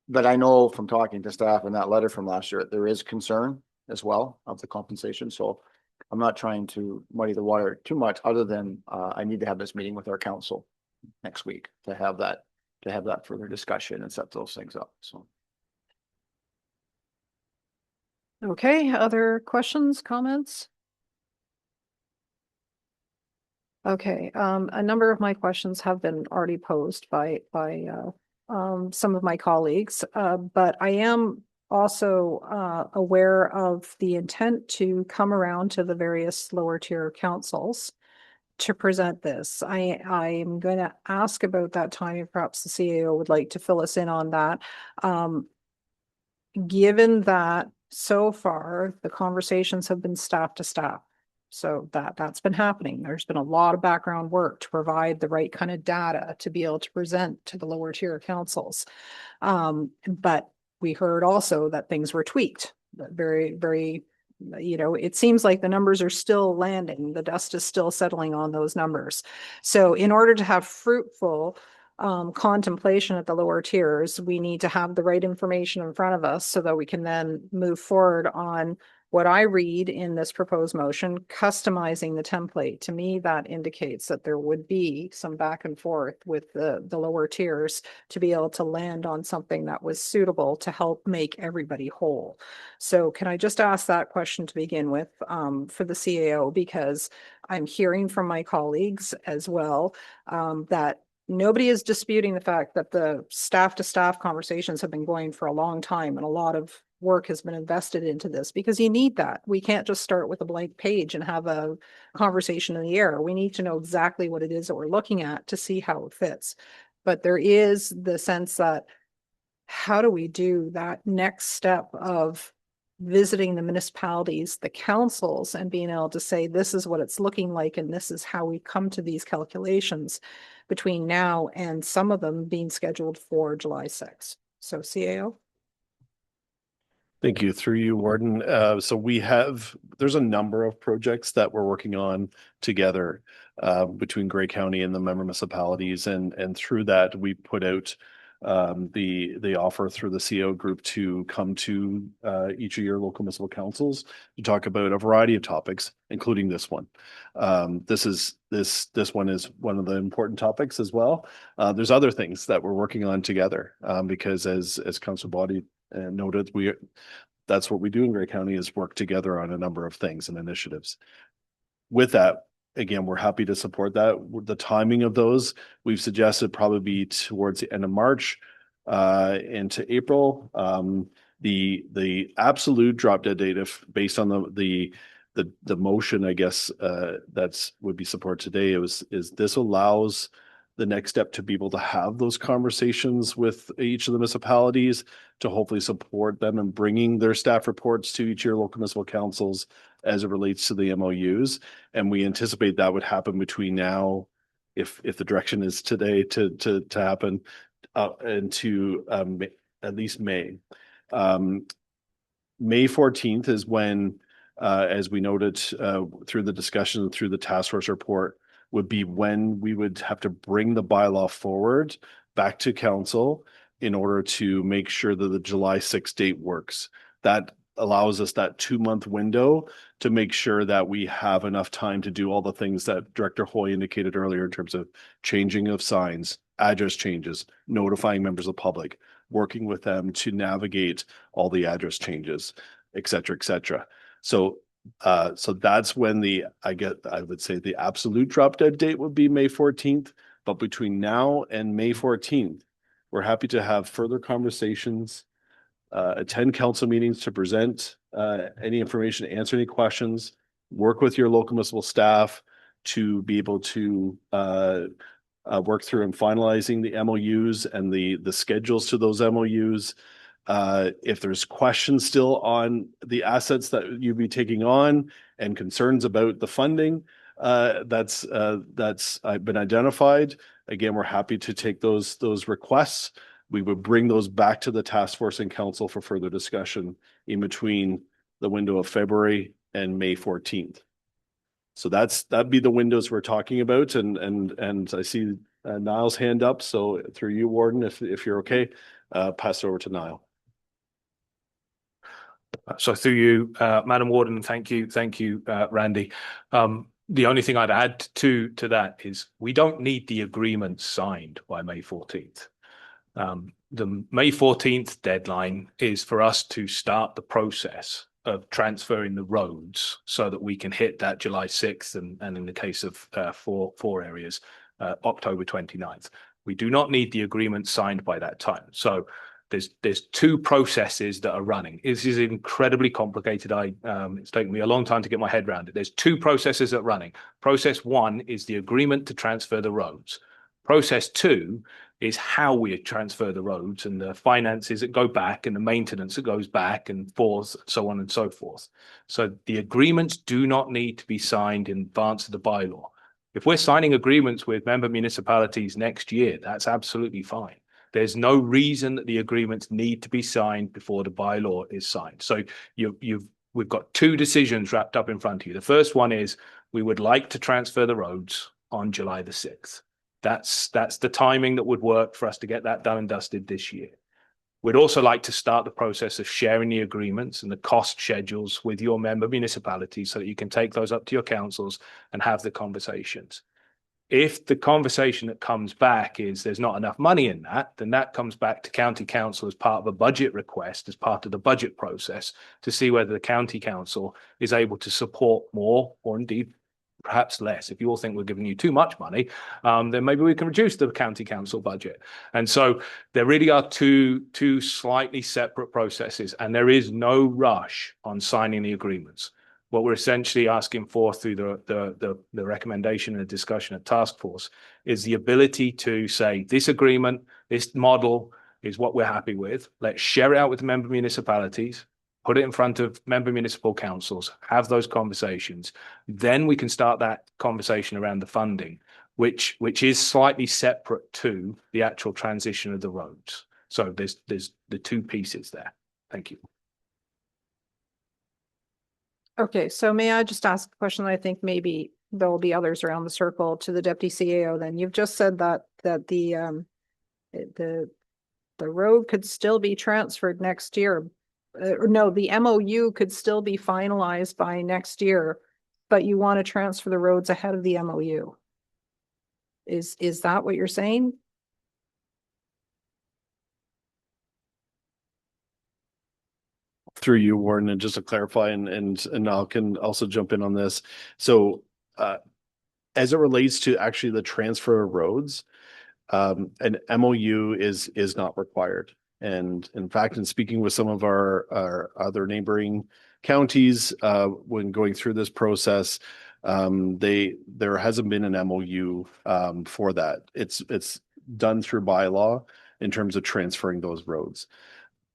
but I know from talking to staff in that letter from last year, there is concern as well of the compensation. So I'm not trying to muddy the water too much, other than I need to have this meeting with our council next week to have that further discussion and set those things up. So. Okay, other questions, comments? Okay, a number of my questions have been already posed by some of my colleagues, but I am also aware of the intent to come around to the various lower tier councils to present this. I am going to ask about that time, and perhaps the CAO would like to fill us in on that. Given that so far the conversations have been staff to staff, So that's been happening. There's been a lot of background work to provide the right kind of data to be able to present to the lower tier councils. But we heard also that things were tweaked, very, very, it seems like the numbers are still landing. The dust is still settling on those numbers. So in order to have fruitful contemplation at the lower tiers, we need to have the right information in front of us so that we can then move forward on what I read in this proposed motion, customizing the template. To me, that indicates that there would be some back and forth with the lower tiers to be able to land on something that was suitable to help make everybody whole. So can I just ask that question to begin with for the CAO, because I'm hearing from my colleagues as well that nobody is disputing the fact that the staff to staff conversations have been going for a long time, and a lot of work has been invested into this because you need that. We can't just start with a blank page and have a conversation in the air. We need to know exactly what it is that we're looking at to see how it fits. But there is the sense that how do we do that next step of visiting the municipalities, the councils, and being able to say, this is what it's looking like, and this is how we come to these calculations between now and some of them being scheduled for July 6th. So CAO. Thank you. Through you, Warden. So there's a number of projects that we're working on together between Grey County and the member municipalities. And through that, we put out the offer through the CO group to come to each of your local municipal councils to talk about a variety of topics, including this one. This one is one of the important topics as well. There's other things that we're working on together because as Councillor Body noted, that's what we do in Grey County is work together on a number of things and initiatives. With that, again, we're happy to support that. The timing of those, we've suggested probably be towards the end of March into April. The absolute drop dead date, if based on the motion, I guess that's would be support today, is this allows the next step to be able to have those conversations with each of the municipalities to hopefully support them in bringing their staff reports to each of your local municipal councils as it relates to the MOUs. And we anticipate that would happen between now, if the direction is today to happen, into at least May. May 14th is when, as we noted through the discussion, through the task force report, would be when we would have to bring the bylaw forward back to council in order to make sure that the July 6th date works. That allows us that 2-month window to make sure that we have enough time to do all the things that Director Hoy indicated earlier in terms of changing of signs, address changes, notifying members of the public, working with them to navigate all the address changes, et cetera, et cetera. So that's when I would say the absolute drop dead date would be May 14th, but between now and May 14th, we're happy to have further conversations, attend council meetings to present any information, answer any questions, work with your local municipal staff to be able to work through and finalizing the MOUs and the schedules to those MOUs. If there's questions still on the assets that you'd be taking on and concerns about the funding, that's been identified. Again, we're happy to take those requests. We would bring those back to the task force and council for further discussion in between the window of February and May 14th. So that'd be the windows we're talking about. And I see Niall's hand up. So through you, Warden, if you're okay, pass it over to Niall. So through you, Madam Warden, thank you, Randy. The only thing I'd add to that is we don't need the agreement signed by May 14th. The May 14th deadline is for us to start the process of transferring the roads so that we can hit that July 6th and in the case of four areas, October 29th. We do not need the agreement signed by that time. So there's two processes that are running. This is incredibly complicated. It's taken me a long time to get my head around it. There's two processes that are running. Process one is the agreement to transfer the roads. Process two It's how we transfer the roads and the finances that go back and the maintenance that goes back and forth, so on and so forth. So the agreements do not need to be signed in advance of the bylaw. If we're signing agreements with member municipalities next year, that's absolutely fine. There's no reason that the agreements need to be signed before the bylaw is signed. So we've got two decisions wrapped up in front of you. The first one is we would like to transfer the roads on July the 6th. That's the timing that would work for us to get that done and dusted this year. We'd also like to start the process of sharing the agreements and the cost schedules with your member municipalities so that you can take those up to your councils and have the conversations. If the conversation that comes back is there's not enough money in that, then that comes back to county council as part of a budget request, as part of the budget process, to see whether the county council is able to support more or indeed perhaps less. If you all think we're giving you too much money, then maybe we can reduce the county council budget. And so there really are two slightly separate processes, and there is no rush on signing the agreements. What we're essentially asking for through the recommendation and the discussion at task force is the ability to say this agreement, this model is what we're happy with. Let's share it out with the member municipalities, put it in front of member municipal councils, have those conversations. Then we can start that conversation around the funding, which is slightly separate to the actual transition of the roads. So there's the two pieces there. Thank you. Okay, so may I just ask a question? I think maybe there will be others around the circle to the deputy CAO. Then you've just said that the road could still be transferred next year. No, the MOU could still be finalized by next year, but you want to transfer the roads ahead of the MOU. Is that what you're saying? Through you, Warren, and just to clarify, and Al can also jump in on this. So as it relates to actually the transfer of roads, an MOU is not required. And in fact, in speaking with some of our other neighboring counties, when going through this process, there hasn't been an MOU for that. It's done through bylaw in terms of transferring those roads.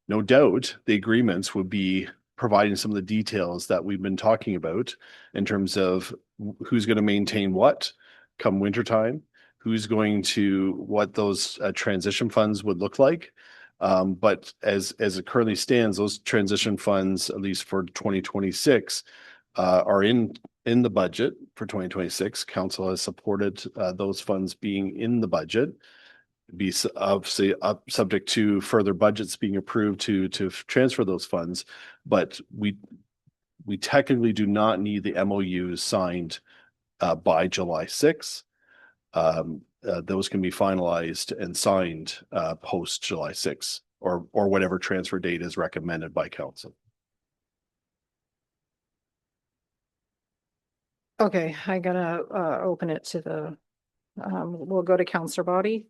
No doubt, the agreements would be providing some of the details that we've been talking about in terms of who's going to maintain what come wintertime, who's going to, what those transition funds would look like. But as it currently stands, those transition funds, at least for 2026, are in the budget for 2026. Council has supported those funds being in the budget. Be obviously subject to further budgets being approved to transfer those funds, but we technically do not need the MOUs signed by July 6th. Those can be finalized and signed post July 6th or whatever transfer date is recommended by council. Okay, I gotta open it to the, we'll go to Councillor Body.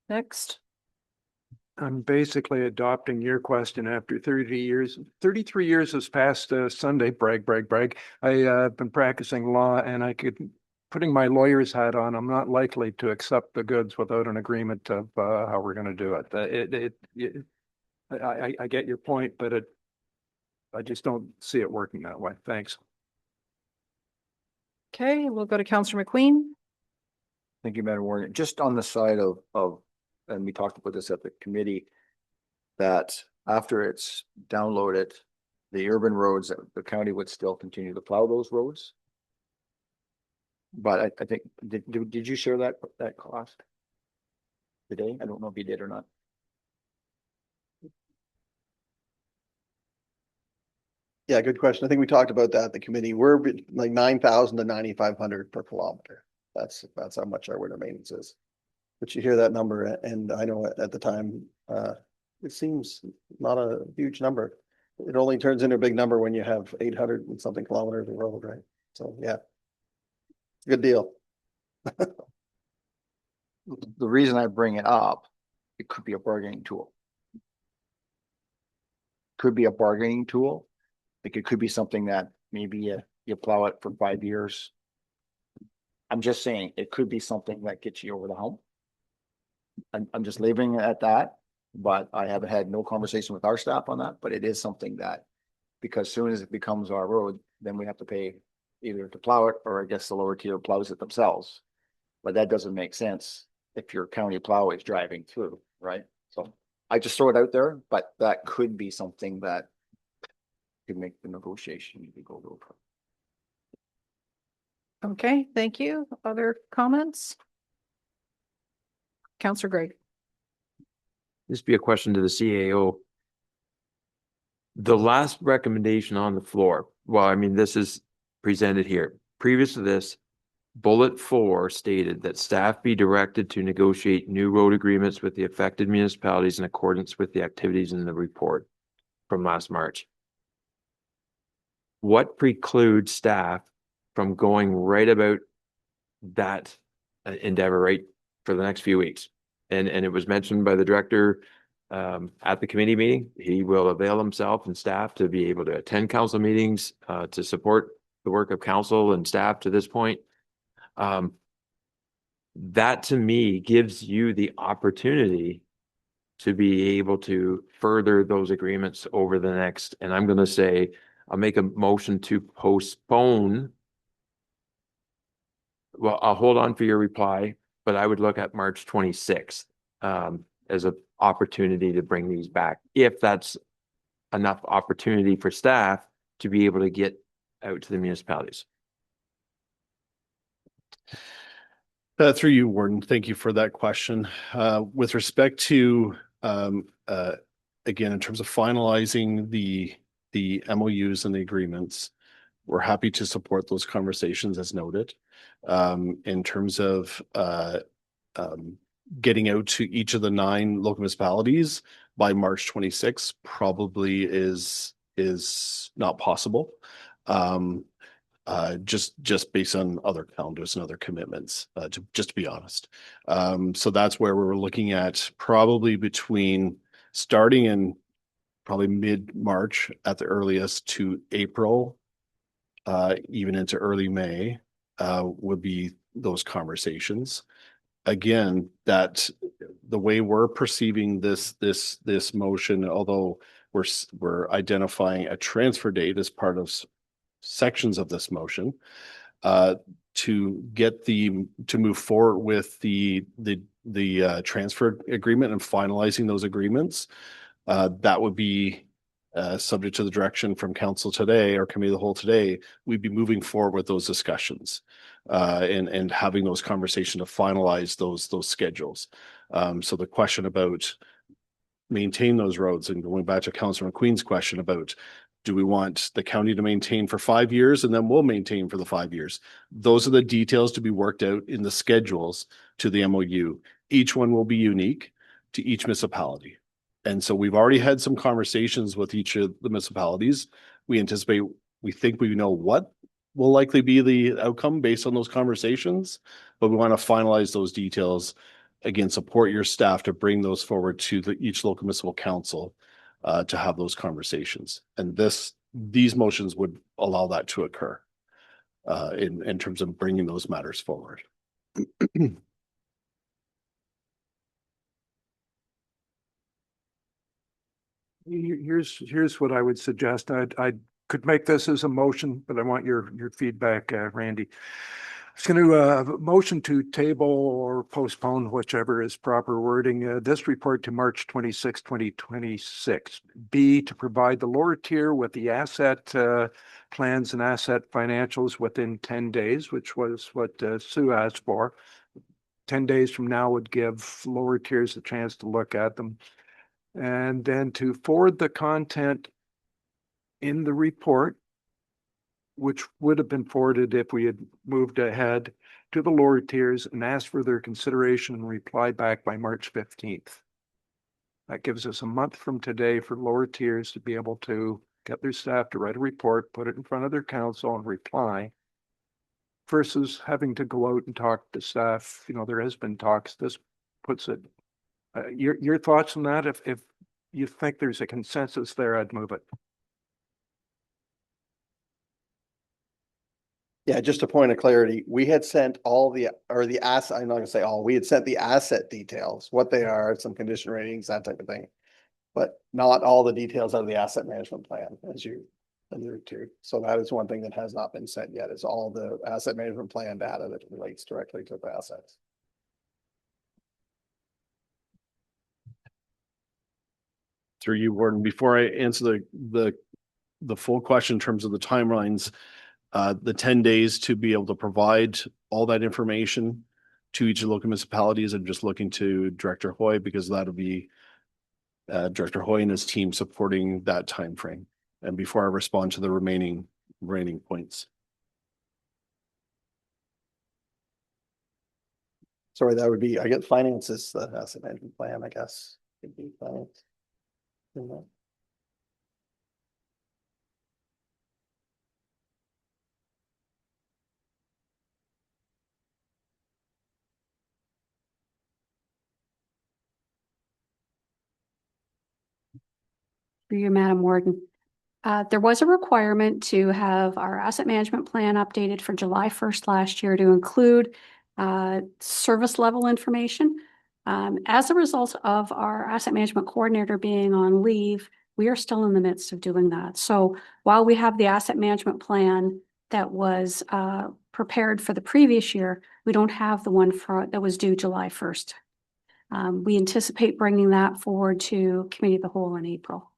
Next. I'm basically adopting your question after 30 years. 33 years has passed Sunday, brag. I've been practicing law and putting my lawyer's hat on, I'm not likely to accept the goods without an agreement of how we're going to do it. I get your point, but I just don't see it working that way. Thanks. Okay, we'll go to Councillor McQueen. Thank you, Madam Warden. Just on the side of, and we talked about this at the committee, that after it's downloaded, the urban roads, the county would still continue to plow those roads. But I think, did you share that cost today? I don't know if you did or not. Yeah, good question. I think we talked about that at the committee. We're like 9,000 to 9,500 per kilometer. That's how much our winter maintenance is. But you hear that number, and I know at the time, it seems not a huge number. It only turns into a big number when you have 800 and something kilometers of road, right? So yeah, good deal. The reason I bring it up, it could be a bargaining tool. Could be a bargaining tool. Like it could be something that maybe you plow it for 5 years. I'm just saying it could be something that gets you over the hump. I'm just leaving it at that. But I haven't had no conversation with our staff on that, but it is something that, because soon as it becomes our road, then we have to pay either to plow it, or I guess the lower tier plows it themselves. But that doesn't make sense if your county plow is driving through, right? So I just throw it out there, but that could be something that could make the negotiation go over. Okay, thank you. Other comments? Counselor Gregg. This be a question to the CAO. The last recommendation on the floor, well, I mean, this is presented here. Previous to this, bullet 4 stated that staff be directed to negotiate new road agreements with the affected municipalities in accordance with the activities in the report from last March. What precludes staff from going right about that endeavor right for the next few weeks? And it was mentioned by the director at the committee meeting. He will avail himself and staff to be able to attend council meetings to support the work of council and staff to this point. That to me gives you the opportunity to be able to further those agreements over the next, and I'm going to say, I'll make a motion to postpone. Well, I'll hold on for your reply, but I would look at March 26th as an opportunity to bring these back, if that's enough opportunity for staff to be able to get out to the municipalities. Through you, Warden, thank you for that question. With respect to, again, in terms of finalizing the MOUs and the agreements, we're happy to support those conversations as noted. In terms of getting out to each of the 9 local municipalities by March 26th probably is not possible. Just based on other calendars and other commitments, to be honest. So that's where we're looking at probably between starting in probably mid-March at the earliest to April, even into early May, would be those conversations. Again, that the way we're perceiving this motion, although we're identifying a transfer date as part of sections of this motion, to move forward with the transfer agreement and finalizing those agreements, that would be subject to the direction from council today or committee of the whole today. We'd be moving forward with those discussions and having those conversations to finalize those schedules. So the question about maintain those roads, and going back to Councilor McQueen's question about, do we want the county to maintain for 5 years and then we'll maintain for the 5 years? Those are the details to be worked out in the schedules to the MOU. Each one will be unique to each municipality. And so we've already had some conversations with each of the municipalities. We think we know what will likely be the outcome based on those conversations, but we want to finalize those details. Again, support your staff to bring those forward to each local municipal council to have those conversations. And these motions would allow that to occur in terms of bringing those matters forward. Here's what I would suggest. I could make this as a motion, but I want your feedback, Randy. I was going to motion to table or postpone, whichever is proper wording, this report to March 26, 2026. B, to provide the lower tier with the asset plans and asset financials within 10 days, which was what Sue asked for. 10 days from now would give lower tiers a chance to look at them. And then to forward the content in the report, which would have been forwarded if we had moved ahead, to the lower tiers and asked for their consideration and reply back by March 15th. That gives us a month from today for lower tiers to be able to get their staff to write a report, put it in front of their council and reply, versus having to go out and talk to staff. You know, there has been talks. This puts it. Your thoughts on that? If you think there's a consensus there, I'd move it. Yeah, just a point of clarity, we had sent all the, or the asset, I'm not gonna say all, we had sent the asset details, what they are, some condition ratings, that type of thing. But not all the details of the asset management plan, as you alluded to. So that is one thing that has not been sent yet, is all the asset management plan data that relates directly to the assets. Through you, Warden, before I answer the full question in terms of the timelines, the 10 days to be able to provide all that information to each of the local municipalities. I'm just looking to Director Hoy because that'll be Director Hoy and his team supporting that time frame. And before I respond to the remaining points. Sorry, that would be, I get finances, the asset management plan, I guess. Could be finance. Through you, Madam Warden. There was a requirement to have our asset management plan updated for July 1st last year to include service level information. As a result of our asset management coordinator being on leave, we are still in the midst of doing that. So while we have the asset management plan that was prepared for the previous year, we don't have the one that was due July 1st. We anticipate bringing that forward to Committee of the Whole in April.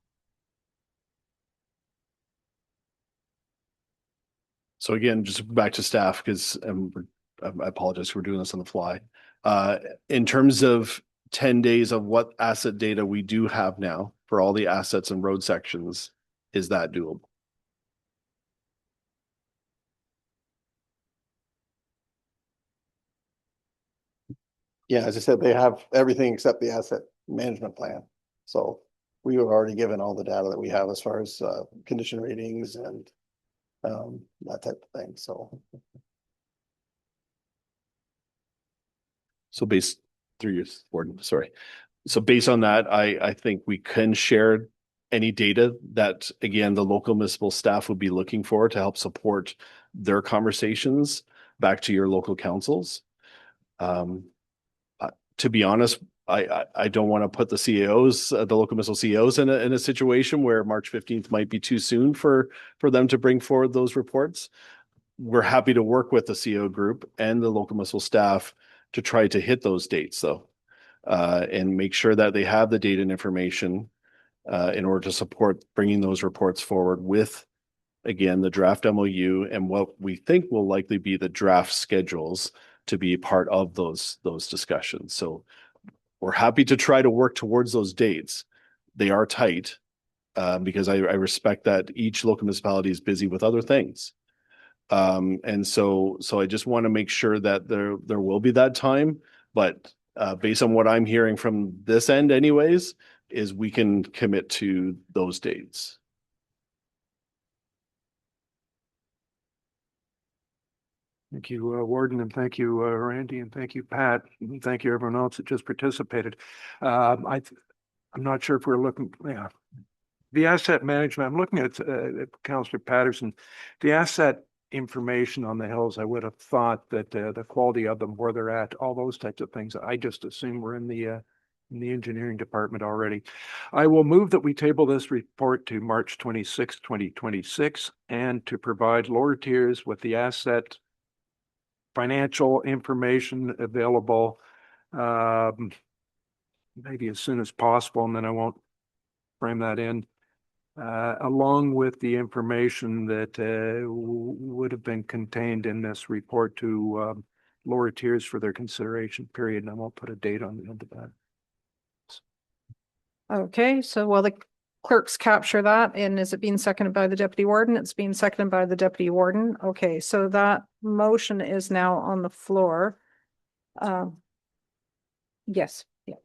So again, just back to staff, because I apologize for doing this on the fly. In terms of 10 days of what asset data we do have now for all the assets and road sections, is that doable? Yeah, as I said, they have everything except the asset management plan. So we have already given all the data that we have as far as condition ratings and that type of thing, so. So based through your Warden, sorry. So based on that, I think we can share any data that, again, the local municipal staff would be looking for to help support their conversations back to your local councils. To be honest, I don't want to put the CAOs, the local municipal CEOs in a situation where March 15th might be too soon for them to bring forward those reports. We're happy to work with the CEO group and the local municipal staff to try to hit those dates though, and make sure that they have the data and information in order to support bringing those reports forward with, again, the draft MOU and what we think will likely be the draft schedules to be part of those discussions. So we're happy to try to work towards those dates. They are tight because I respect that each local municipality is busy with other things. And so I just want to make sure that there will be that time, but based on what I'm hearing from this end anyways, is we can commit to those dates. Thank you, Warden, and thank you, Randy, and thank you, Pat, and thank you, everyone else that just participated. I'm not sure if we're looking, yeah. The asset management, I'm looking at Councillor Patterson, the asset information on the hills, I would have thought that the quality of them, where they're at, all those types of things, I just assume we're in the engineering department already. I will move that we table this report to March 26, 2026, and to provide lower tiers with the asset financial information available maybe as soon as possible, and then I won't frame that in, along with the information that would have been contained in this report to lower tiers for their consideration period, and I won't put a date on the end of that. Okay, so while the clerks capture that, and is it being seconded by the deputy warden? It's being seconded by the deputy warden. Okay, so that motion is now on the floor. Yes, yeah.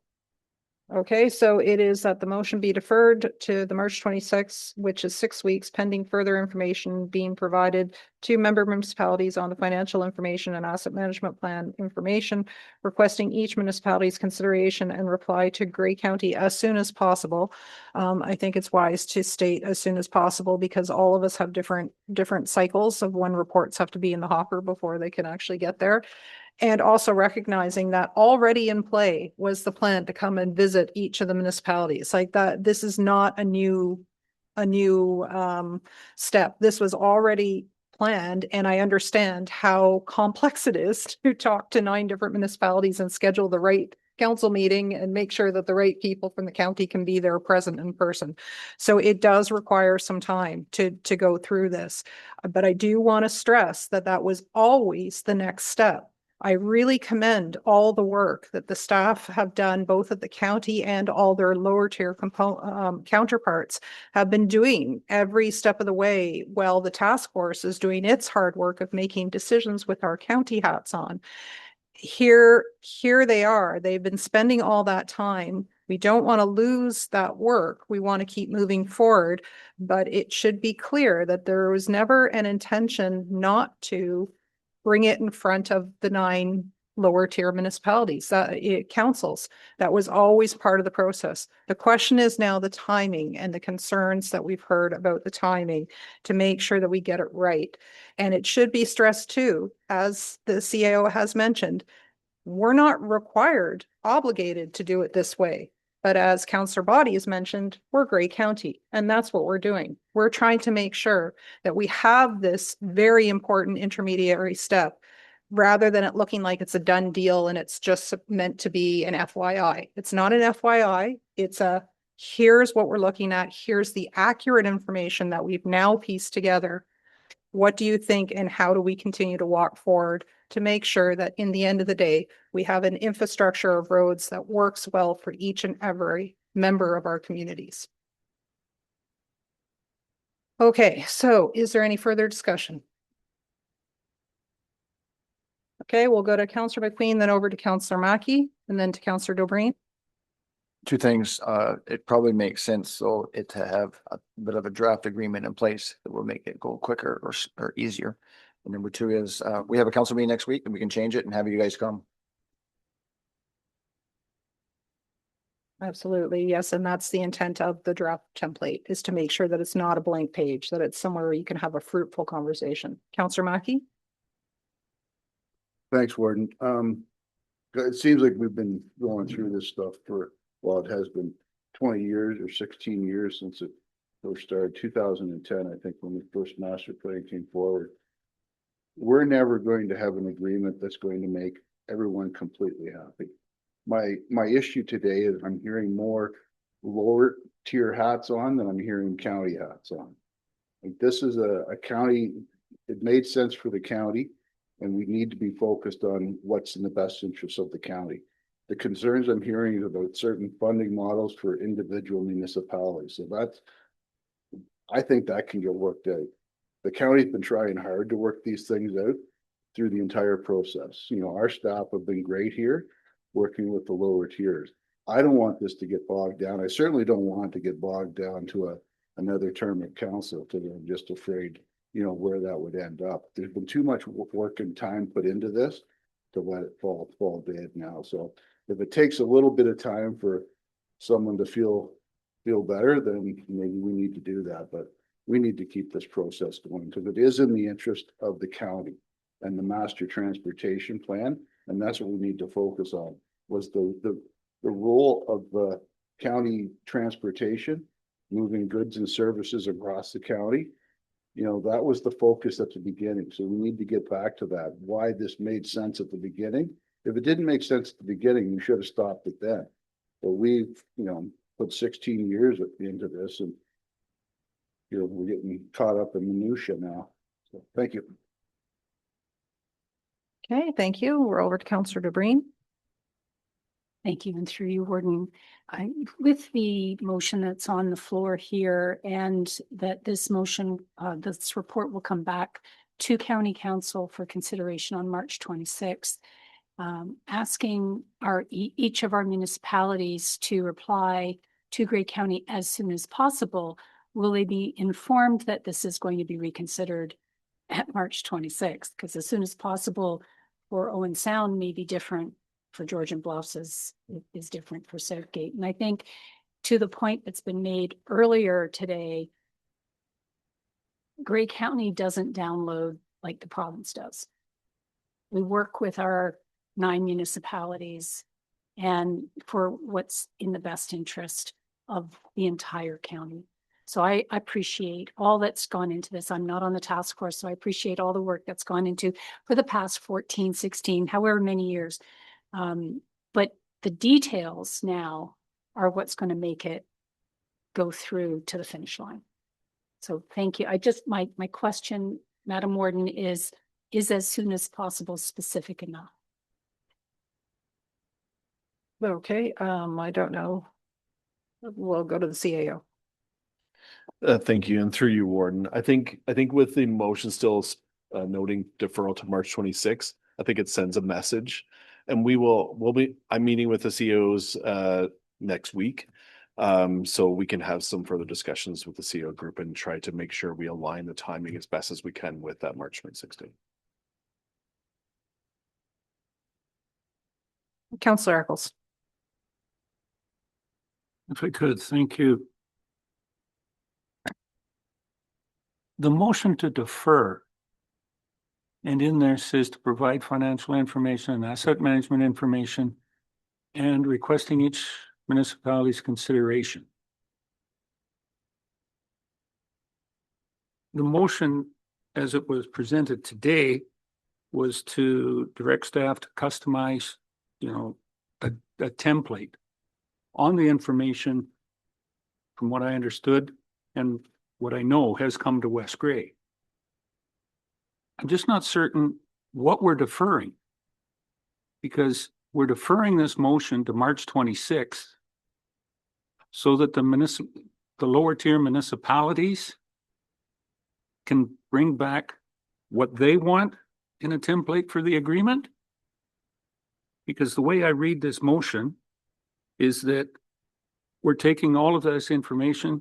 Okay, so it is that the motion be deferred to the March 26th, which is 6 weeks pending further information being provided to member municipalities on the financial information and asset management plan information, requesting each municipality's consideration and reply to Grey County as soon as possible. I think it's wise to state as soon as possible because all of us have different cycles of when reports have to be in the hopper before they can actually get there. And also recognizing that already in play was the plan to come and visit each of the municipalities like that. This is not a new step. This was already planned, and I understand how complex it is to talk to 9 different municipalities and schedule the right council meeting and make sure that the right people from the county can be there present in person. So it does require some time to go through this. But I do want to stress that that was always the next step. I really commend all the work that the staff have done, both at the county and all their lower tier counterparts have been doing every step of the way while the task force is doing its hard work of making decisions with our county hats on. Here they are. They've been spending all that time. We don't want to lose that work. We want to keep moving forward, but it should be clear that there was never an intention not to bring it in front of the 9 lower tier municipalities, councils. That was always part of the process. The question is now the timing and the concerns that we've heard about the timing to make sure that we get it right. And it should be stressed too, as the CAO has mentioned, we're not required, obligated to do it this way. But as Councillor Body has mentioned, we're Grey County, and that's what we're doing. We're trying to make sure that we have this very important intermediary step rather than it looking like it's a done deal and it's just meant to be an FYI. It's not an FYI. It's a, here's what we're looking at. Here's the accurate information that we've now pieced together. What do you think, and how do we continue to walk forward to make sure that in the end of the day, we have an infrastructure of roads that works well for each and every member of our communities? Okay, so is there any further discussion? Okay, we'll go to Councillor McQueen, then over to Councillor Mackey, and then to Councillor Dobreen. 2 things, it probably makes sense, so it to have a bit of a draft agreement in place that will make it go quicker or easier. And number 2 is, we have a council meeting next week and we can change it and have you guys come. Absolutely, yes, and that's the intent of the draft template, is to make sure that it's not a blank page, that it's somewhere where you can have a fruitful conversation. Councillor Mackey? Thanks, Warden. It seems like we've been going through this stuff for, well, it has been 20 years or 16 years since it first started, 2010, I think, when the first master plan came forward. We're never going to have an agreement that's going to make everyone completely happy. My issue today is I'm hearing more lower tier hats on than I'm hearing county hats on. Like, this is a county, it made sense for the county, and we need to be focused on what's in the best interest of the county. The concerns I'm hearing is about certain funding models for individual municipalities. So that's, I think that can get worked out. The county's been trying hard to work these things out through the entire process. You know, our staff have been great here, working with the lower tiers. I don't want this to get bogged down. I certainly don't want to get bogged down to another term of council, because I'm just afraid, you know, where that would end up. There's been too much work and time put into this to let it fall dead now. So if it takes a little bit of time for someone to feel better, then maybe we need to do that. But we need to keep this process going, because it is in the interest of the county and the master transportation plan. And that's what we need to focus on, was the role of the county transportation, moving goods and services across the county. You know, that was the focus at the beginning. So we need to get back to that, why this made sense at the beginning. If it didn't make sense at the beginning, we should have stopped it then. But we've, you know, put 16 years into this, and, you know, we're getting caught up in minutia now. So thank you. Okay, thank you. We're over to Councillor Dobreen. Thank you, and through you, Warden. With the motion that's on the floor here, and that this motion, this report will come back to County Council for consideration on March 26th. asking each of our municipalities to reply to Grey County as soon as possible. Will they be informed that this is going to be reconsidered at March 26th? Because as soon as possible for Owen Sound may be different for Georgian Bluffs is different for Southgate. And I think to the point that's been made earlier today, Grey County doesn't download like the province does. We work with our 9 municipalities and for what's in the best interest of the entire county. So I appreciate all that's gone into this. I'm not on the task force, so I appreciate all the work that's gone into for the past 14, 16, however many years. But the details now are what's going to make it go through to the finish line. So thank you. My question, Madam Warden, is as soon as possible specific enough? Okay, I don't know. We'll go to the CAO. Thank you. And through you, Warden, I think with the motion still noting deferral to March 26th, I think it sends a message. And I'm meeting with the CEOs next week. So we can have some further discussions with the CEO group and try to make sure we align the timing as best as we can with that March 26th. Councillor Eccles. If I could, thank you. The motion to defer, and in there says to provide financial information and asset management information and requesting each municipality's consideration. The motion, as it was presented today, was to direct staff to customize, a template on the information from what I understood and what I know has come to West Grey. I'm just not certain what we're deferring, because we're deferring this motion to March 26th so that the lower tier municipalities can bring back what they want in a template for the agreement. Because the way I read this motion is that we're taking all of this information,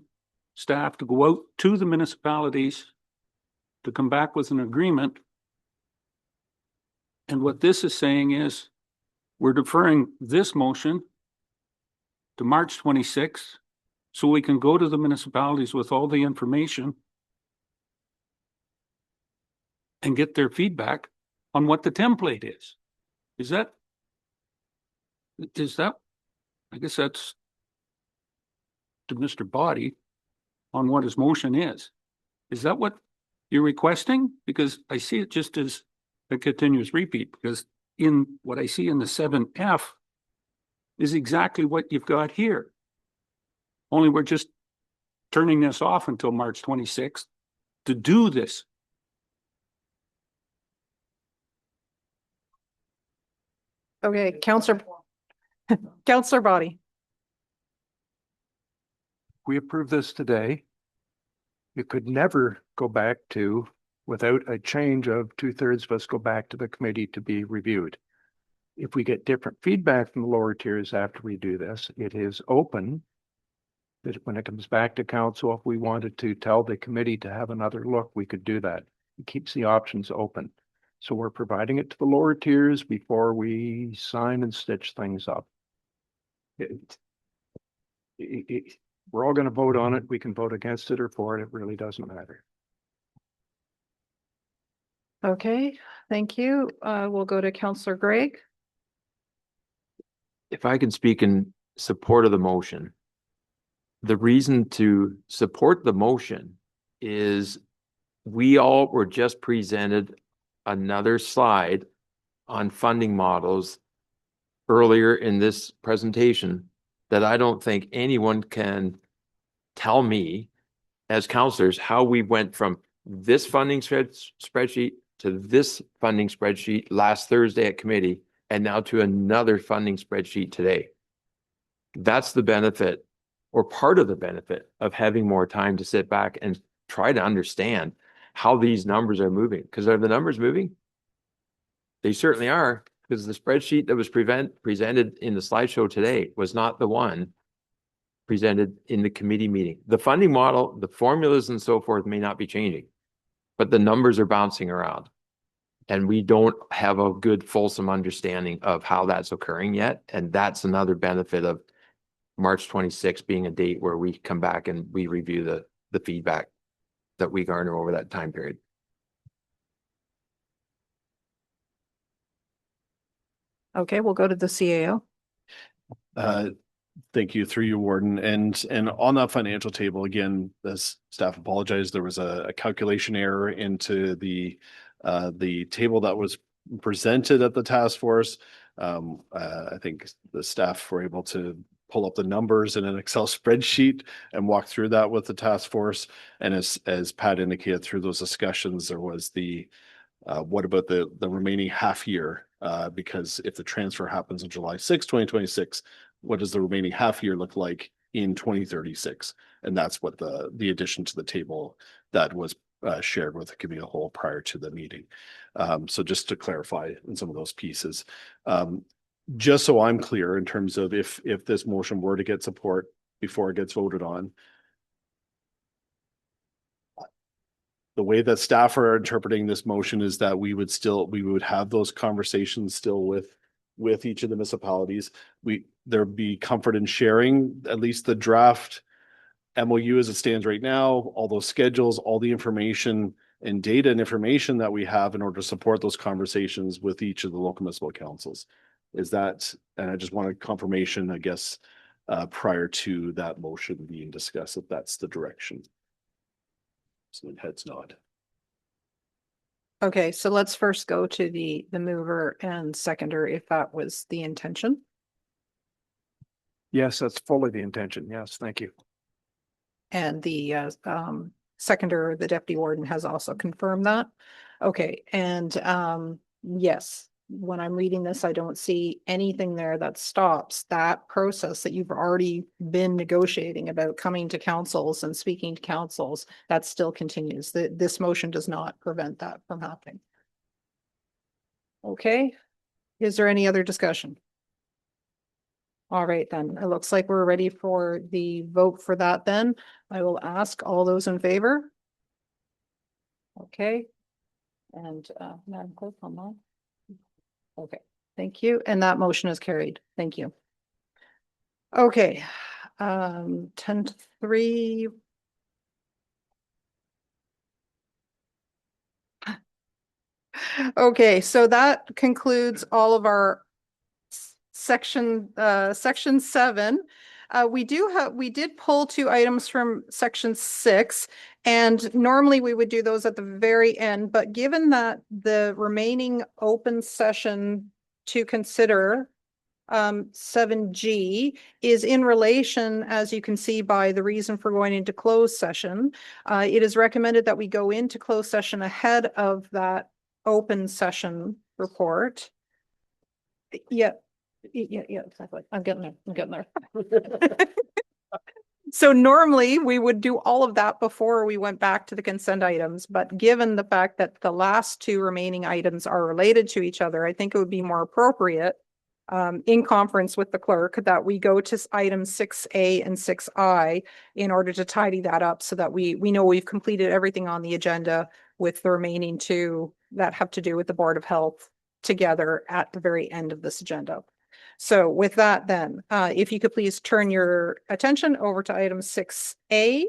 staff to go out to the municipalities to come back with an agreement. And what this is saying is we're deferring this motion to March 26th so we can go to the municipalities with all the information and get their feedback on what the template is. Is that, I guess that's to Mr. Body on what his motion is. Is that what you're requesting? Because I see it just as a continuous repeat, because in what I see in the 7F is exactly what you've got here. Only we're just turning this off until March 26th to do this. Okay, Councillor Body. We approve this today. You could never go back to, without a change of 2/3 of us go back to the committee to be reviewed. If we get different feedback from the lower tiers after we do this, it is open that when it comes back to council, if we wanted to tell the committee to have another look, we could do that. It keeps the options open. So we're providing it to the lower tiers before we sign and stitch things up. We're all going to vote on it. We can vote against it or for it. It really doesn't matter. Okay, thank you. We'll go to Councillor Gregg. If I can speak in support of the motion, the reason to support the motion is we all were just presented another slide on funding models earlier in this presentation that I don't think anyone can tell me as counselors how we went from this funding spreadsheet to this funding spreadsheet last Thursday at committee and now to another funding spreadsheet today. That's the benefit, or part of the benefit, of having more time to sit back and try to understand how these numbers are moving. Because are the numbers moving? They certainly are. because the spreadsheet that was presented in the slideshow today was not the one presented in the committee meeting. The funding model, the formulas and so forth may not be changing, but the numbers are bouncing around. And we don't have a good fulsome understanding of how that's occurring yet. And that's another benefit of March 26th being a date where we come back and we review the feedback that we garner over that time period. Okay, we'll go to the CAO. Thank you, through you, Warden. And on that financial table, again, as staff apologized, there was a calculation error into the table that was presented at the task force. I think the staff were able to pull up the numbers in an Excel spreadsheet and walk through that with the task force. And as Pat indicated through those discussions, there was the what about the remaining half year? Because if the transfer happens on July 6, 2026, what does the remaining half year look like in 2036? And that's what the addition to the table that was shared with the committee of the whole prior to the meeting. So just to clarify in some of those pieces, just so I'm clear in terms of if this motion were to get support before it gets voted on, the way that staff are interpreting this motion is that we would have those conversations still with each of the municipalities. There'd be comfort in sharing at least the draft MOU as it stands right now, all those schedules, all the information and data and information that we have in order to support those conversations with each of the local municipal councils. Is that, and I just wanted confirmation, I guess, prior to that motion being discussed, if that's the direction. So heads nod. Okay, so let's first go to the mover and seconder, if that was the intention. Yes, that's fully the intention. Yes, thank you. And the seconder, the deputy warden, has also confirmed that. Okay, and yes, when I'm reading this, I don't see anything there that stops that process that you've already been negotiating about coming to councils and speaking to councils. That still continues. This motion does not prevent that from happening. Okay, is there any other discussion? All right, then it looks like we're ready for the vote for that then. I will ask all those in favor. Okay. And Madam Clerk, on that. Okay, thank you. And that motion is carried. Thank you. Okay, 10 to 3. Okay, so that concludes all of our section 7. We did pull 2 items from section 6, and normally we would do those at the very end, but given that the remaining open session to consider 7G is in relation, as you can see by the reason for going into closed session, it is recommended that we go into closed session ahead of that open session report. Yeah, exactly. I'm getting there. So normally we would do all of that before we went back to the consent items, but given the fact that the last 2 remaining items are related to each other, I think it would be more appropriate in conference with the clerk that we go to items 6A and 6I in order to tidy that up so that we know we've completed everything on the agenda with the remaining 2 that have to do with the Board of Health together at the very end of this agenda. So with that then, if you could please turn your attention over to item 6A.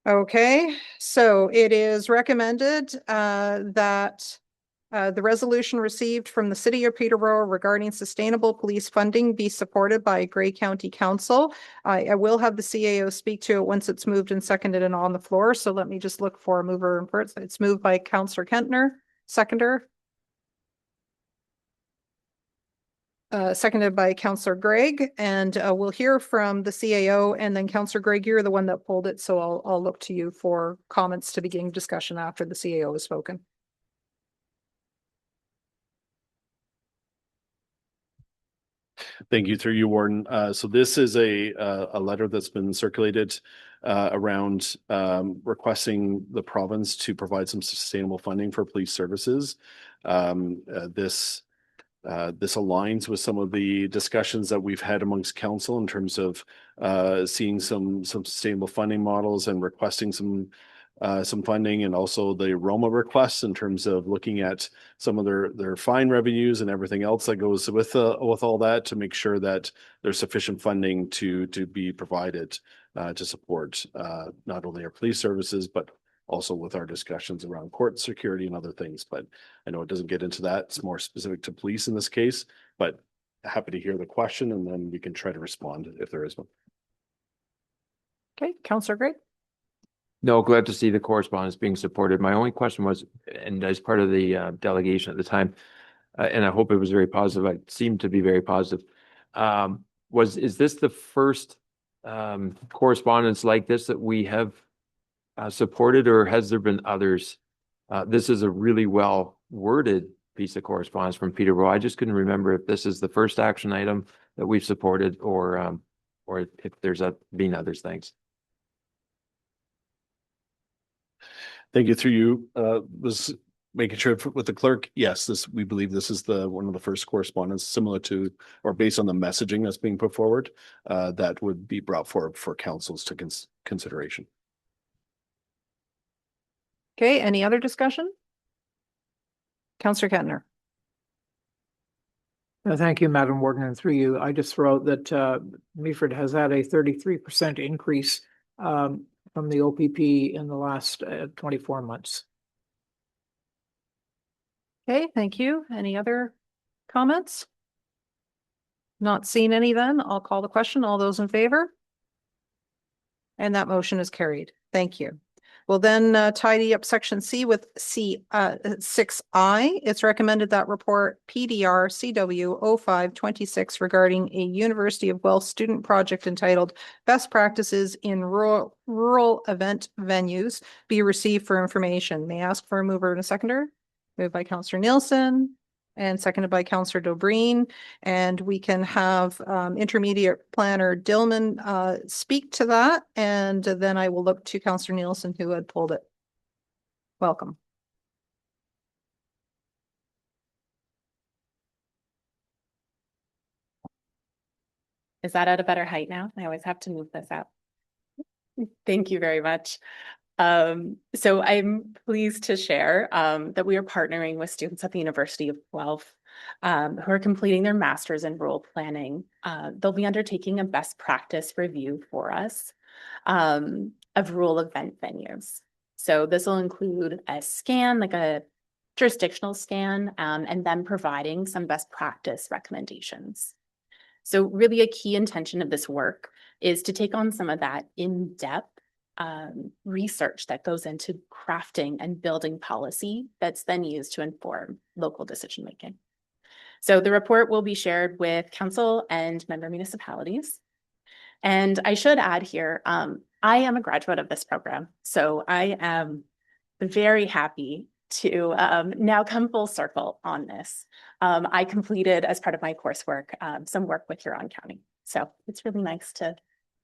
Okay, so it is recommended that the resolution received from the City of Peterborough regarding sustainable police funding be supported by Grey County Council. I will have the CAO speak to it once it's moved and seconded and on the floor. So let me just look for a mover and first. It's moved by Councillor Kentner, seconder. Seconded by Councillor Gregg, and we'll hear from the CAO, and then Councillor Gregg, you're the one that pulled it, so I'll look to you for comments to begin discussion after the CAO has spoken. Thank you through you, Warden. So this is a letter that's been circulated around requesting the province to provide some sustainable funding for police services. This aligns with some of the discussions that we've had amongst council in terms of seeing some sustainable funding models and requesting some funding, and also the Roma requests in terms of looking at some of their fine revenues and everything else that goes with all that, to make sure that there's sufficient funding to be provided to support not only our police services, but also with our discussions around court security and other things. But I know it doesn't get into that. It's more specific to police in this case, but happy to hear the question, and then we can try to respond if there is one. Okay, Councillor Gray. No, glad to see the correspondence being supported. My only question was, and as part of the delegation at the time, and I hope it was very positive, it seemed to be very positive, is this the first correspondence like this that we have supported, or has there been others? This is a really well worded piece of correspondence from Peterborough. I just couldn't remember if this is the first action item that we've supported, or if there's been others. Thanks. Thank you. Through you, was making sure with the clerk. Yes, we believe this is one of the first correspondence similar to, or based on the messaging that's being put forward, that would be brought forward for council's to consideration. Okay, any other discussion? Councillor Kettner. Thank you, Madam Warden, and through you, I just throw out that Meaford has had a 33% increase from the OPP in the last 24 months. Okay, thank you. Any other comments? Not seeing any then, I'll call the question. All those in favor? And that motion is carried. Thank you. We'll then tidy up section C with 6I. It's recommended that report PDR CW 0526 regarding a University of Guelph student project entitled Best Practices in Rural Event Venues be received for information. May I ask for a mover and a seconder? Moved by Councillor Nielsen and seconded by Councillor Dobreen. And we can have intermediate planner Dillman speak to that. And then I will look to Councillor Nielsen, who had pulled it. Welcome. Is that at a better height now? I always have to move this out. Thank you very much. So I'm pleased to share that we are partnering with students at the University of Guelph who are completing their master's in rural planning. They'll be undertaking a best practice review for us of rural event venues. So this will include a scan, like a jurisdictional scan, and then providing some best practice recommendations. So really a key intention of this work is to take on some of that in-depth research that goes into crafting and building policy that's then used to inform local decision making. So the report will be shared with council and member municipalities. And I should add here, I am a graduate of this program, so I am very happy to now come full circle on this. I completed, as part of my coursework, some work with Huron County. So it's really nice to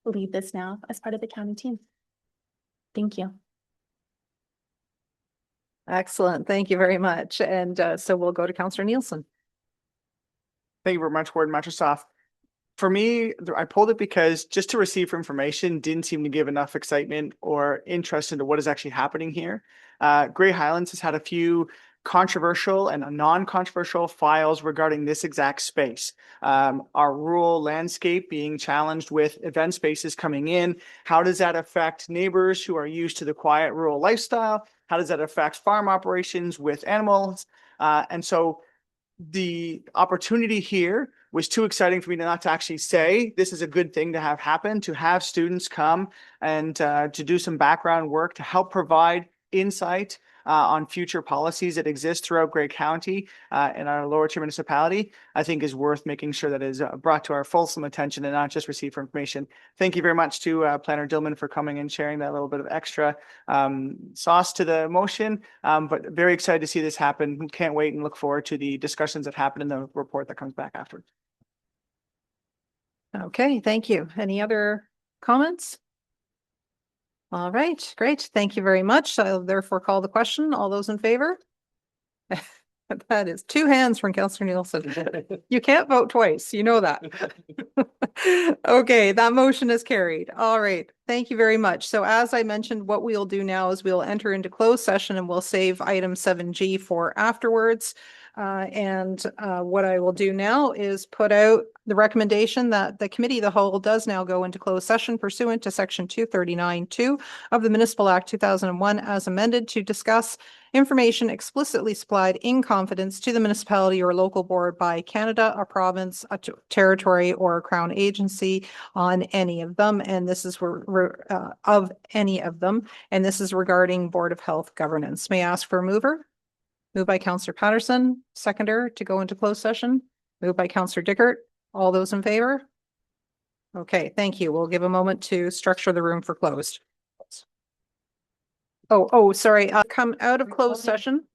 lead this now as part of the county team. Thank you. Excellent. Thank you very much. And so we'll go to Councillor Nielsen. Thank you very much, Warden Microsoft. For me, I pulled it because just to receive information didn't seem to give enough excitement or interest into what is actually happening here. Grey Highlands has had a few controversial and non-controversial files regarding this exact space. Our rural landscape being challenged with event spaces coming in. How does that affect neighbors who are used to the quiet rural lifestyle? How does that affect farm operations with animals? And so the opportunity here was too exciting for me not to actually say this is a good thing to have happen, to have students come and to do some background work to help provide insight on future policies that exist throughout Grey County and our lower tier municipality, I think is worth making sure that is brought to our fulsome attention and not just received for information. Thank you very much to Planner Dillman for coming and sharing that little bit of extra sauce to the motion, but very excited to see this happen. Can't wait and look forward to the discussions that happen in the report that comes back afterwards. Okay, thank you. Any other comments? All right, great. Thank you very much. I'll therefore call the question. All those in favor? That is 2 hands from Councillor Nielsen. You can't vote twice. You know that. Okay, that motion is carried. All right. Thank you very much. So as I mentioned, what we'll do now is we'll enter into closed session and we'll save item 7G for afterwards. What I will do now is put out the recommendation that the committee of the whole does now go into closed session pursuant to section 239(2) of the Municipal Act 2001 as amended to discuss information explicitly supplied in confidence to the municipality or local board by Canada, a province, a territory, or a crown agency on any of them. And this is of any of them. And this is regarding Board of Health governance. May I ask for a mover? Moved by Councillor Patterson, seconder to go into closed session. Moved by Councillor Dickert. All those in favor? Okay, thank you. We'll give a moment to structure the room for closed. Sorry, come out of closed session.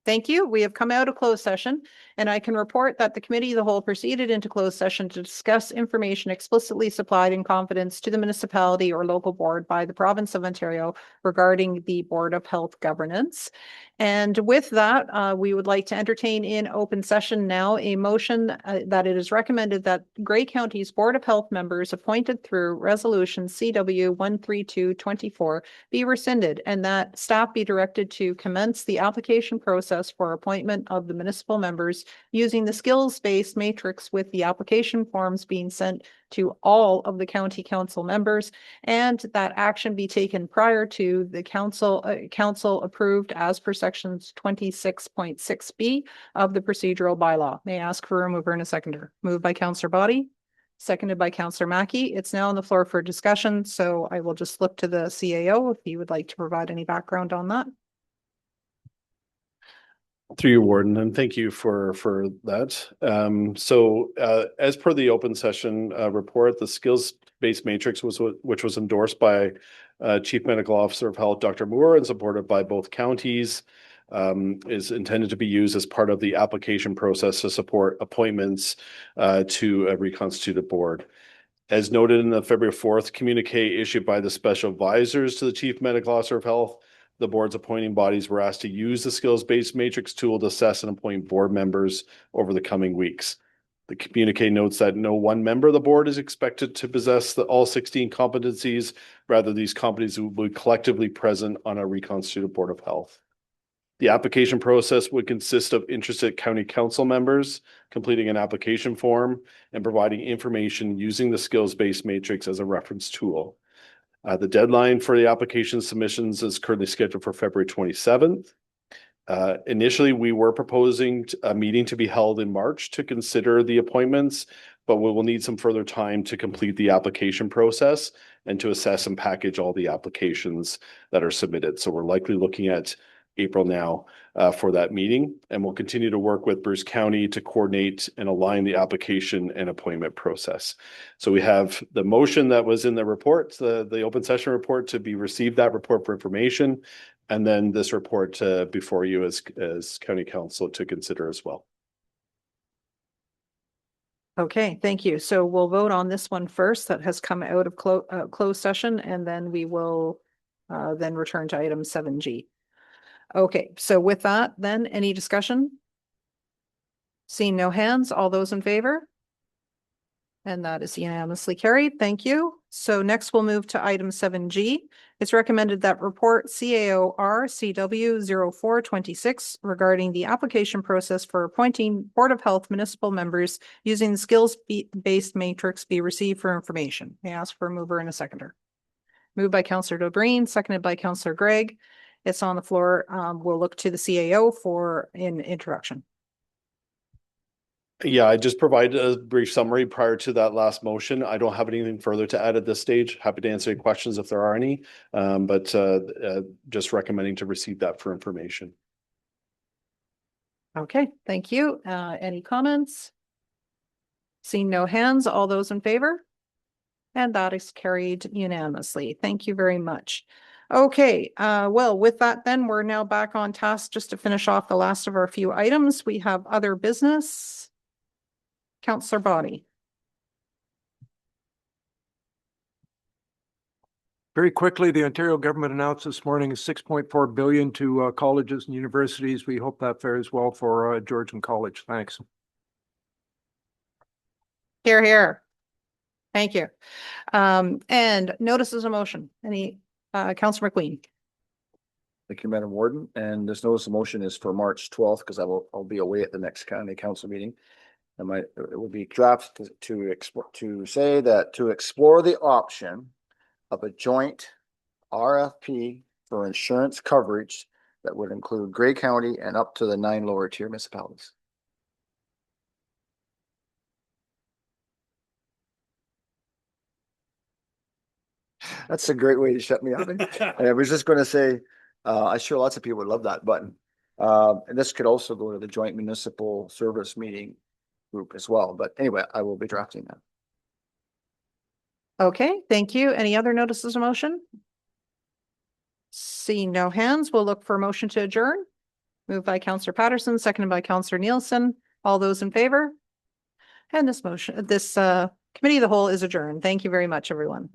Thank you. We have come out of closed session and I can report that the committee of the whole proceeded into closed session to discuss information explicitly supplied in confidence to the municipality or local board by the province of Ontario regarding the Board of Health governance. And with that, we would like to entertain in open session now a motion that it is recommended that Grey County's Board of Health members appointed through Resolution CW 13224 be rescinded and that staff be directed to commence the application process for appointment of the municipal members using the skills-based matrix with the application forms being sent to all of the county council members and that action be taken prior to the council approved as per sections 26.6B of the procedural bylaw. May I ask for a mover and a seconder? Moved by Councillor Body, seconded by Councillor Mackey. It's now on the floor for discussion, so I will just look to the CAO if he would like to provide any background on that. Through you, Warden, and thank you for that. As per the open session report, the skills-based matrix which was endorsed by Chief Medical Officer of Health, Dr. Moore, and supported by both counties, is intended to be used as part of the application process to support appointments to a reconstituted board. As noted in the February 4th communique issued by the special advisors to the Chief Medical Officer of Health, the board's appointing bodies were asked to use the skills-based matrix tool to assess and appoint board members over the coming weeks. The communique notes that no one member of the board is expected to possess all 16 competencies. Rather, these competencies will be collectively present on a reconstituted Board of Health. The application process would consist of interested county council members completing an application form and providing information using the skills-based matrix as a reference tool. The deadline for the application submissions is currently scheduled for February 27th. Initially, we were proposing a meeting to be held in March to consider the appointments, but we will need some further time to complete the application process and to assess and package all the applications that are submitted. So we're likely looking at April now for that meeting, and we'll continue to work with Bruce County to coordinate and align the application and appointment process. So we have the motion that was in the report, the open session report, to be received that report for information, and then this report before you as County Council to consider as well. Okay, thank you. So we'll vote on this one first that has come out of closed session, and then we will then return to item 7G. Okay, so with that, then any discussion? Seeing no hands, all those in favor? And that is unanimously carried. Thank you. So next we'll move to item 7G. It's recommended that report CAOR CW 0426 regarding the application process for appointing Board of Health municipal members using the skills-based matrix be received for information. May I ask for a mover and a seconder? Moved by Councillor Dobreen, seconded by Councillor Gregg. It's on the floor. We'll look to the CAO for an introduction. Yeah, I just provided a brief summary prior to that last motion. I don't have anything further to add at this stage. Happy to answer any questions if there are any, but just recommending to receive that for information. Okay, thank you. Any comments? Seeing no hands, all those in favor? And that is carried unanimously. Thank you very much. Okay, well, with that, then we're now back on task just to finish off the last of our few items. We have other business. Councillor Body. Very quickly, the Ontario government announced this morning 6.4 billion to colleges and universities. We hope that fares well for Georgian College. Thanks. Here, here. Thank you. And notices of motion. Any, Councillor McQueen? Thank you, Madam Warden. And this notice of motion is for March 12th, because I'll be away at the next county council meeting. And it would be drafted to say that to explore the option of a joint RFP for insurance coverage that would include Grey County and up to the 9 lower tier municipalities. That's a great way to shut me up. And I was just going to say, I'm sure lots of people would love that button. And this could also go to the joint municipal service meeting group as well. But anyway, I will be drafting that. Okay, thank you. Any other notices of motion? Seeing no hands, we'll look for a motion to adjourn. Moved by Councillor Patterson, seconded by Councillor Nielsen. All those in favor? And this committee of the whole is adjourned. Thank you very much, everyone.